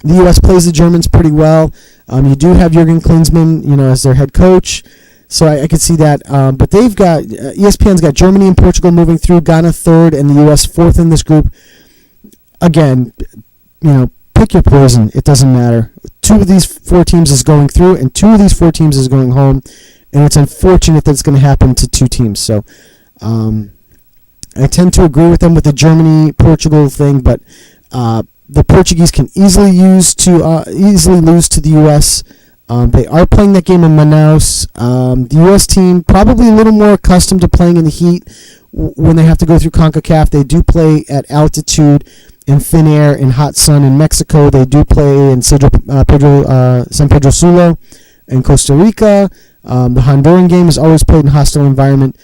U.S. plays the Germans pretty well. You do have Jurgen Klinsmann, as their head coach, so I could see that. But they've got ESPN's got Germany and Portugal moving through, Ghana 3rd, and the U.S. 4th in this group. Again, pick your poison. It doesn't matter. 2 of these 4 teams is going through, and 2 of these 4 teams is going home. And it's unfortunate that it's going to happen to 2 teams. So I tend to agree with them with the Germany-Portugal thing, but the Portuguese can easily lose to the U.S. They are playing that game in Manaus. The U.S. team probably a little more accustomed to playing in the heat when they have to go through CONCACAF. They do play at altitude, in thin air, in hot sun in Mexico. They do play in San Pedro Sula in Costa Rica. The Honduran game is always played in a hostile environment.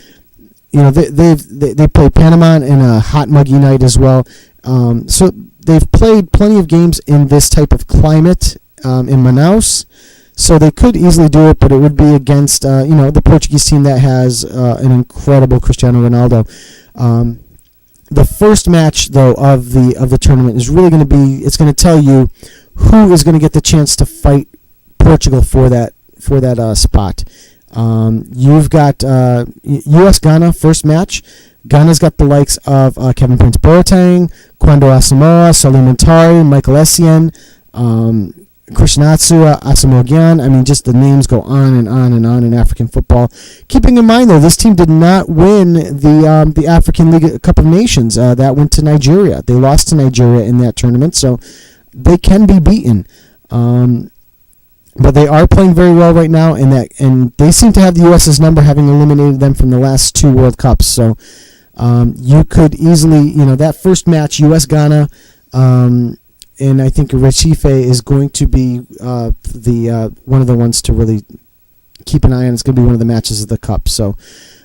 They play Panama in a hot, muggy night as well. So they've played plenty of games in this type of climate in Manaus. So they could easily do it, but it would be against the Portuguese team that has an incredible Cristiano Ronaldo. The first match though of the tournament is really going to be. It's going to tell you who is going to get the chance to fight Portugal for that spot. You've got U.S. Ghana first match. Ghana's got the likes of Kevin Prince Boateng, Kwando Asamoah, Salim Antari, Michael Essien, Krishnatsu Asamoah. I mean, just the names go on and on and on in African football. Keeping in mind, though, this team did not win the African League Cup of Nations. That went to Nigeria. They lost to Nigeria in that tournament, so they can be beaten. But they are playing very well right now, and they seem to have the U.S.'s number, having eliminated them from the last 2 World Cups. So you could easily, that first match, U.S.-Ghana, and I think Recife is going to be one of the ones to really keep an eye on. It's going to be one of the matches of the Cup. So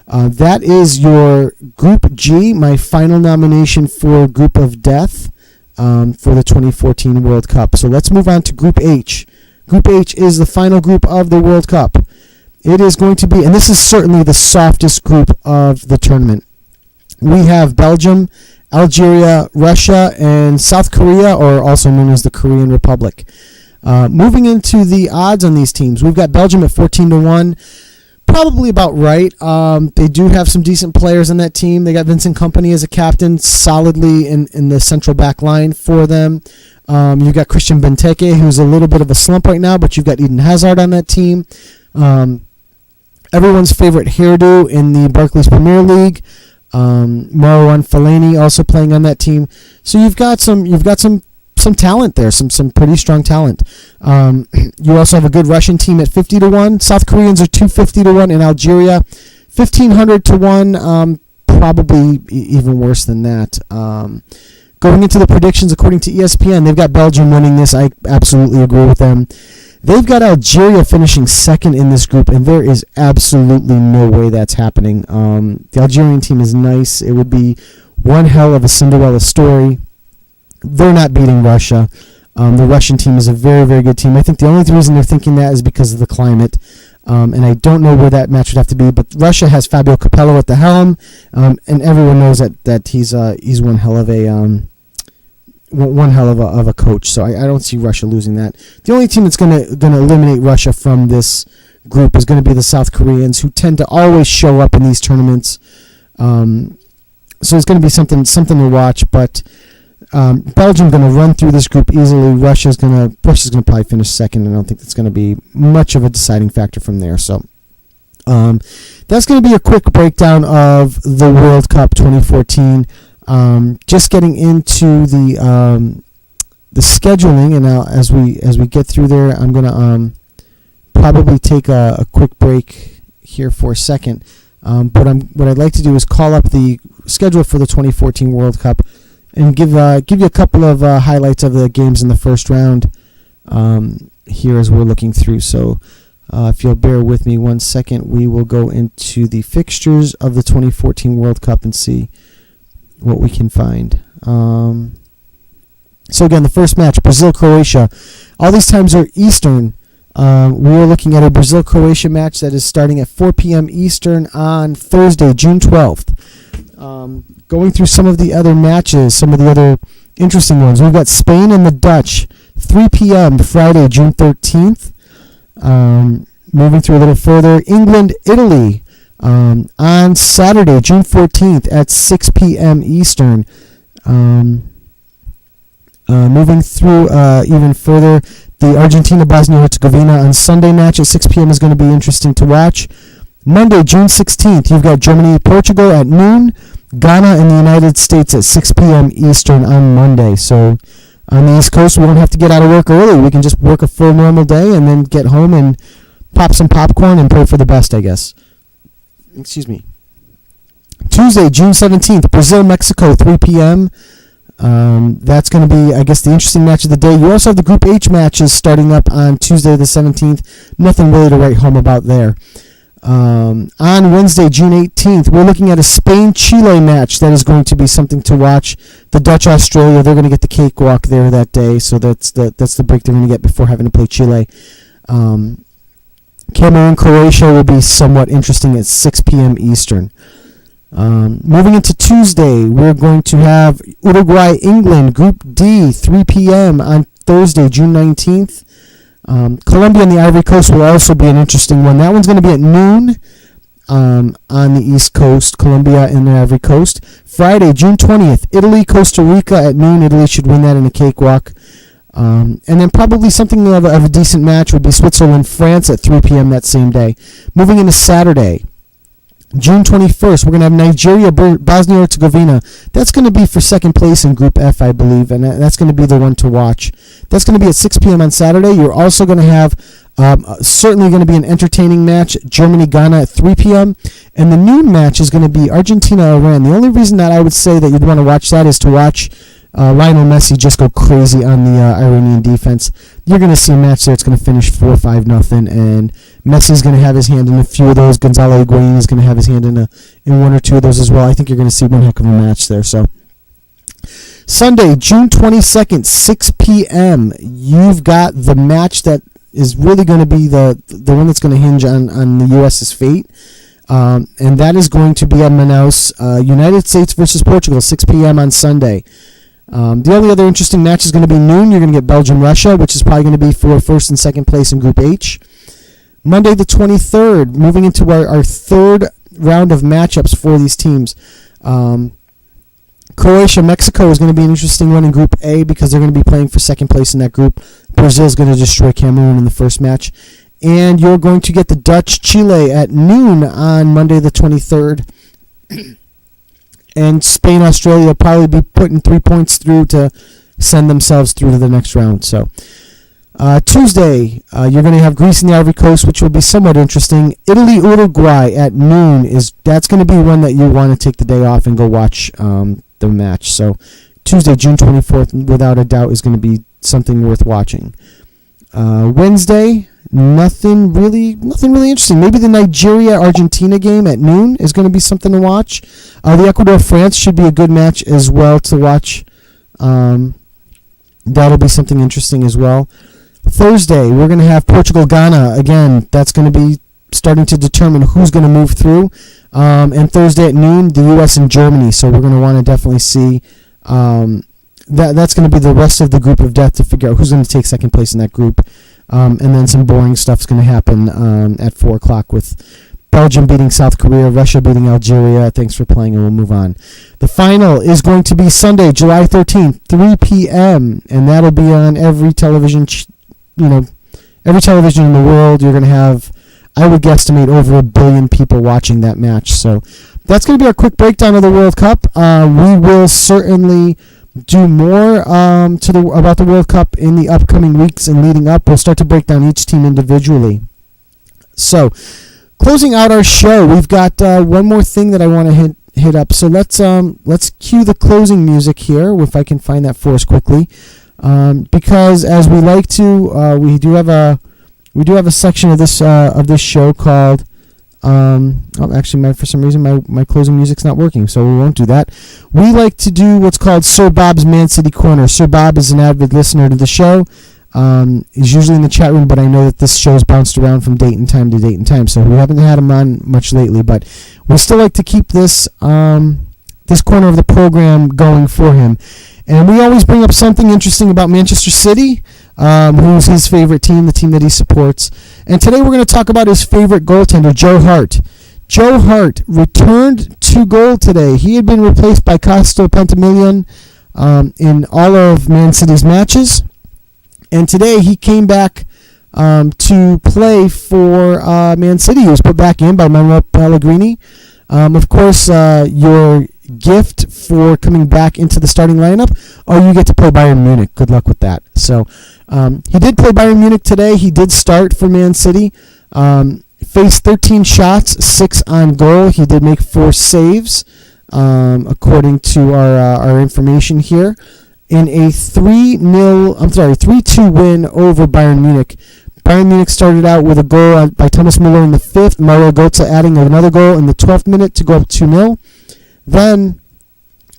that is your Group G, my final nomination for Group of Death for the 2014 World Cup. So let's move on to Group H. Group H is the final group of the World Cup. It is going to be, and this is certainly the softest group of the tournament. We have Belgium, Algeria, Russia, and South Korea, or also known as the Korean Republic. Moving into the odds on these teams, we've got Belgium at 14-1. probably about right. They do have some decent players on that team. They got Vincent Kompany as a captain, solidly in the central back line for them. You've got Christian Benteke, who's a little bit of a slump right now, but you've got Eden Hazard on that team. Everyone's favorite hairdo in the Barclays Premier League, Marwan Fellaini, also playing on that team. So you've got some talent there, some pretty strong talent. You also have a good Russian team at 50-1. South Koreans are 250-1, and Algeria 1,500-1. Probably even worse than that. Going into the predictions, according to ESPN, they've got Belgium winning this. I absolutely agree with them. They've got Algeria finishing second in this group, and there is absolutely no way that's happening. The Algerian team is nice. It would be one hell of a Cinderella story. They're not beating Russia. The Russian team is a very, very good team. I think the only reason they're thinking that is because of the climate. And I don't know where that match would have to be. But Russia has Fabio Capello at the helm, and everyone knows that he's one hell of a coach. So I don't see Russia losing that. The only team that's gonna eliminate Russia from this group is going to be the South Koreans, who tend to always show up in these tournaments. So it's going to be something to watch. But Belgium going to run through this group easily. Russia's going to probably finish second, and I don't think that's going to be much of a deciding factor from there. So that's going to be a quick breakdown of the World Cup 2014. Just getting into the scheduling, and now as we get through there, I'm going to probably take a quick break here for a second. But what I'd like to do is call up the schedule for the 2014 World Cup and give you a couple of highlights of the games in the first round here as we're looking through. So if you'll bear with me 1 second, we will go into the fixtures of the 2014 World Cup and see what we can find. So again, the first match, Brazil-Croatia. All these times are Eastern. We are looking at a Brazil-Croatia match that is starting at 4 p.m. Eastern on Thursday, June 12th. Going through some of the other matches, some of the other interesting ones. We've got Spain and the Dutch, 3 p.m. Friday, June 13th. Moving through a little further, England-Italy on Saturday, June 14th at 6 p.m. Eastern. Moving through even further, the Argentina-Bosnia-Herzegovina on Sunday match at 6 p.m. is going to be interesting to watch. Monday, June 16th, you've got Germany-Portugal at noon, Ghana and the United States at 6 p.m. Eastern on Monday. So on the East Coast, we don't have to get out of work early. We can just work a full normal day and then get home and pop some popcorn and pray for the best, I guess. Excuse me. Tuesday, June 17th, Brazil-Mexico, 3 p.m. That's going to be, I guess, the interesting match of the day. You also have the Group H matches starting up on Tuesday the 17th. Nothing really to write home about there. On Wednesday, June 18th, we're looking at a Spain-Chile match that is going to be something to watch. The Dutch-Australia, they're going to get the cakewalk there that day, so that's the break they're going to get before having to play Chile. Cameroon-Croatia will be somewhat interesting at 6 p.m. Eastern. Moving into Tuesday, we're going to have Uruguay-England, Group D, 3 p.m. on Thursday, June 19th. Colombia and the Ivory Coast will also be an interesting one. That one's going to be at noon on the East Coast, Colombia and the Ivory Coast. Friday, June 20th, Italy, Costa Rica at noon. Italy should win that in a cakewalk. And then probably something of a decent match would be Switzerland, France at 3 p.m. that same day. Moving into Saturday, June 21st, we're going to have Nigeria, Bosnia-Herzegovina. That's going to be for second place in Group F, I believe, and that's going to be the one to watch. That's going to be at 6 p.m. on Saturday. You're also going to have certainly going to be an entertaining match, Germany-Ghana at 3 p.m., and the noon match is going to be Argentina-Iran. The only reason that I would say that you'd want to watch that is to watch Lionel Messi just go crazy on the Iranian defense. You're going to see a match there. It's going to finish 4-5-0, and Messi's going to have his hand in a few of those. Gonzalo Higuain is going to have his hand in one or two of those as well. I think you're going to see one heck of a match there. So Sunday, June 22nd, 6 p.m., you've got the match that is really going to be the one that's going to hinge on the U.S.'s fate. And that is going to be at Manaus, United States versus Portugal, 6 p.m. on Sunday. The only other interesting match is going to be noon. You're going to get Belgium-Russia, which is probably going to be for first and second place in Group H. Monday the 23rd, moving into our third round of matchups for these teams. Croatia, Mexico is going to be an interesting one in Group A because they're going to be playing for second place in that group. Brazil is going to destroy Cameroon in the first match. And you're going to get the Dutch, Chile at noon on Monday the 23rd. And Spain, Australia will probably be putting 3 points through to send themselves through to the next round. So Tuesday, you're going to have Greece and the Ivory Coast, which will be somewhat interesting. Italy, Uruguay at noon that's going to be one that you want to take the day off and go watch the match. So Tuesday, June 24th, without a doubt, is going to be something worth watching. Wednesday, nothing really interesting. Maybe the Nigeria-Argentina game at noon is going to be something to watch. The Ecuador-France should be a good match as well to watch. That'll be something interesting as well. Thursday, we're going to have Portugal-Ghana. Again, that's going to be starting to determine who's going to move through. And Thursday at noon, the U.S. and Germany. So we're going to want to definitely see that's going to be the rest of the group of death to figure out who's going to take second place in that group. And then some boring stuff's going to happen at 4 o'clock with Belgium beating South Korea, Russia beating Algeria. Thanks for playing, and we'll move on. The final is going to be Sunday, July 13th, 3 p.m., and that'll be on every television, every television in the world. You're going to have, I would guesstimate, over 1 billion people watching that match. So that's going to be our quick breakdown of the World Cup. We will certainly do more about the World Cup in the upcoming weeks and leading up. We'll start to break down each team individually. So, closing out our show, we've got one more thing that I want to hit up. So let's cue the closing music here, if I can find that for us quickly, because as we like to, we do have a section of this show called. Actually, for some reason, my closing music's not working, so we won't do that. We like to do what's called SirBob's ManCity Corner. SirBob is an avid listener to the show. He's usually in the chat room, but I know that this show's bounced around from date and time to date and time, so we haven't had him on much lately, but we still like to keep this corner of the program going for him. And we always bring up something interesting about Manchester City, who's his favorite team, the team that he supports. And today we're going to talk about his favorite goaltender, Joe Hart. Joe Hart returned to goal today. He had been replaced by Costa Pentamillion in all of Man City's matches. And today he came back to play for Man City. He was put back in by Manuel Pellegrini. Of course, your gift for coming back into the starting lineup, you get to play Bayern Munich. Good luck with that. So he did play Bayern Munich today. He did start for Man City. Faced 13 shots, 6 on goal. He did make 4 saves, according to our information here. In a 3-2 win over Bayern Munich. Bayern Munich started out with a goal by Thomas Müller in the 5th, Mario Götze adding another goal in the 12th minute to go up 2-0. Then,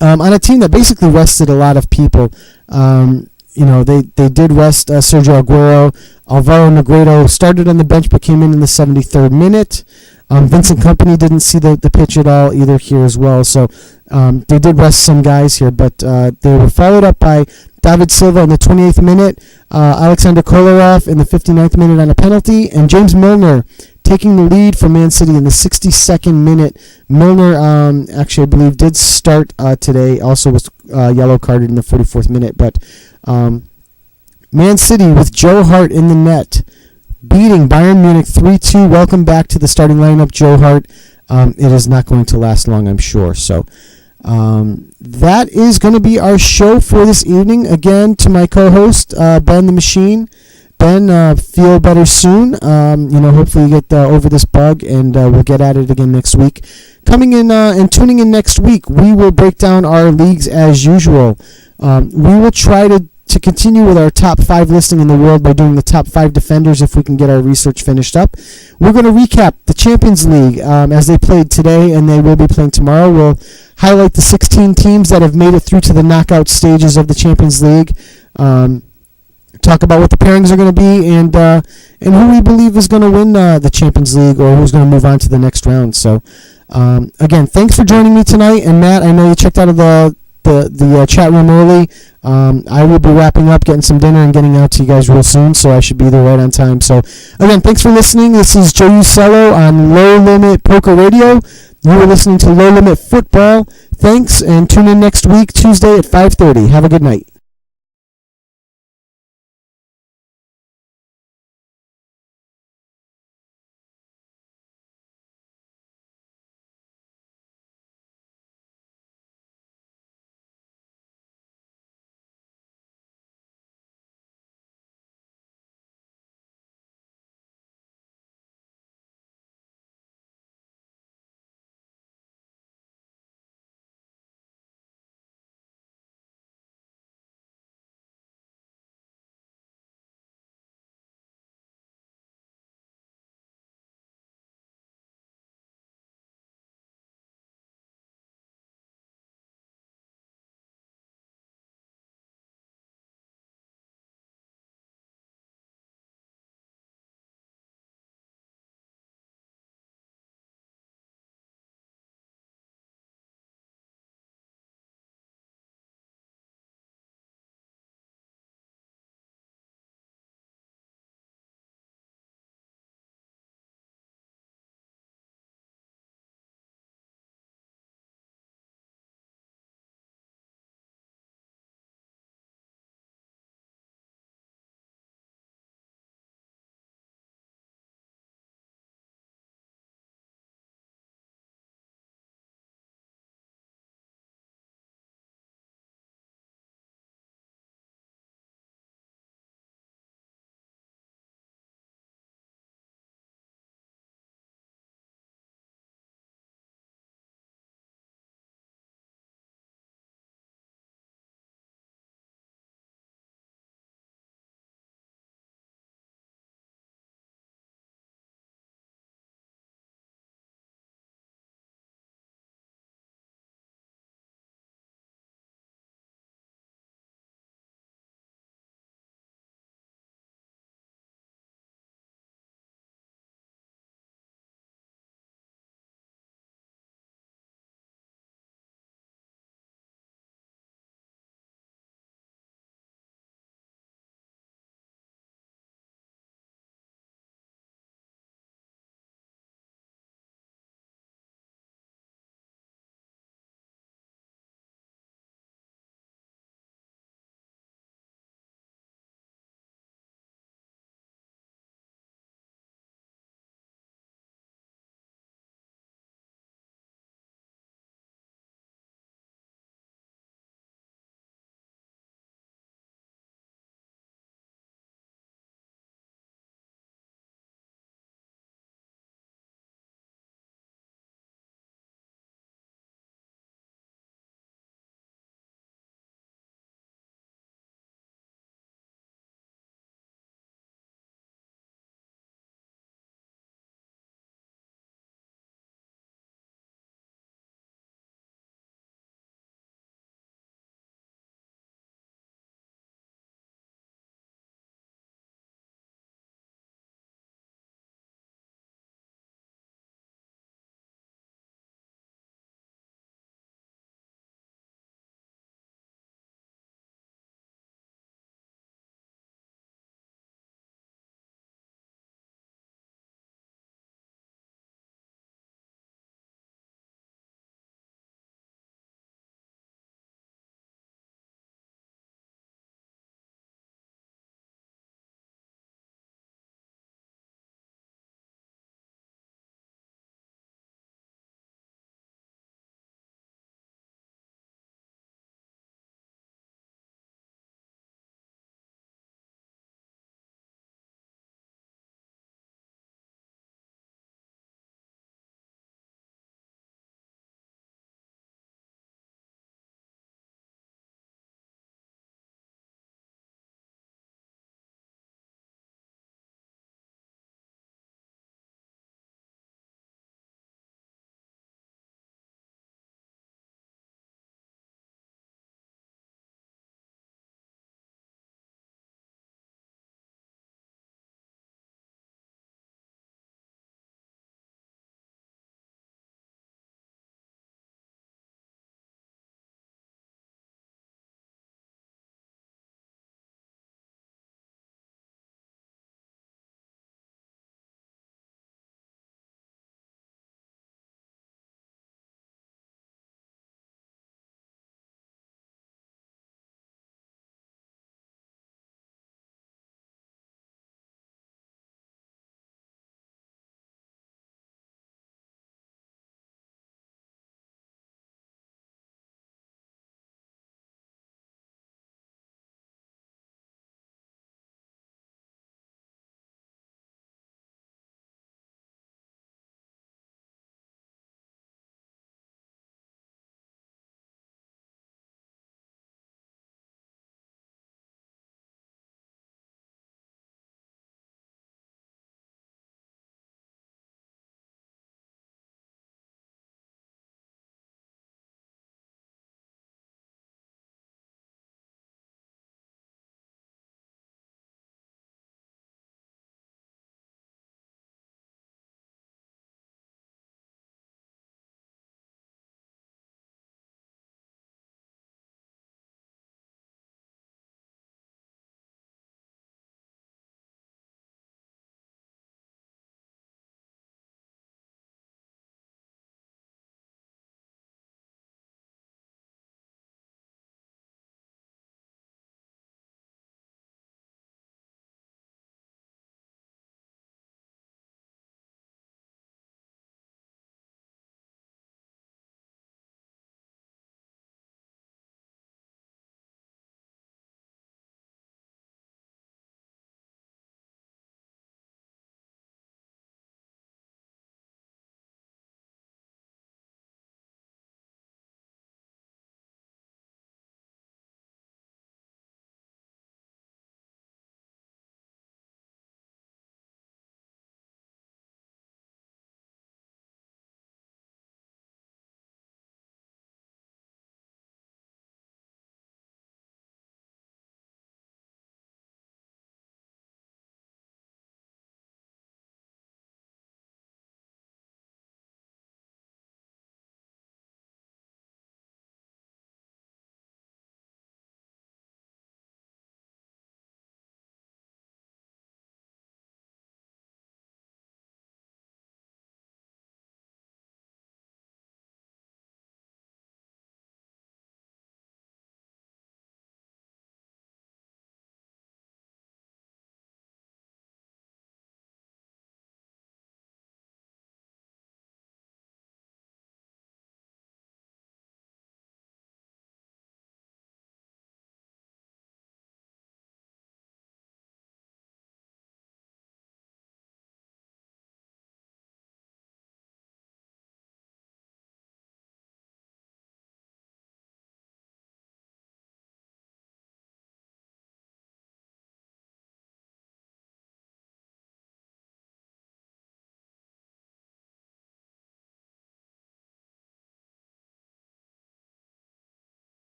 on a team that basically rested a lot of people, they did rest Sergio Aguero. Alvaro Negredo started on the bench but came in the 73rd minute. Vincent Kompany didn't see the pitch at all either here as well. So they did rest some guys here, but they were followed up by David Silva in the 28th minute, Alexander Kolarov in the 59th minute on a penalty, and James Milner taking the lead for Man City in the 62nd minute. Milner, actually, I believe, did start today, also was yellow carded in the 44th minute, but Man City with Joe Hart in the net, beating Bayern Munich 3-2. Welcome back to the starting lineup, Joe Hart. It is not going to last long, I'm sure. So that is going to be our show for this evening. Again, to my co-host, Ben the Machine. Ben, feel better soon. Hopefully you get over this bug, and we'll get at it again next week. Coming in and tuning in next week, we will break down our leagues as usual. We will try to continue with our top 5 listing in the world by doing the top 5 defenders if we can get our research finished up. We're going to recap the Champions League as they played today, and they will be playing tomorrow. We'll highlight the 16 teams that have made it through to the knockout stages of the Champions League. Talk about what the pairings are going to be, and who we believe is going to win the Champions League, or who's going to move on to the next round. So, again, thanks for joining me tonight. And Matt, I know you checked out of the the chat room early. I will be wrapping up, getting some dinner, and getting out to you guys real soon, so I should be there right on time. So, again, thanks for listening. This is Joe Usello on Low Limit Poker Radio. You were listening to Low Limit Football. Thanks, and tune in next week, Tuesday at 5:30. Have a good night.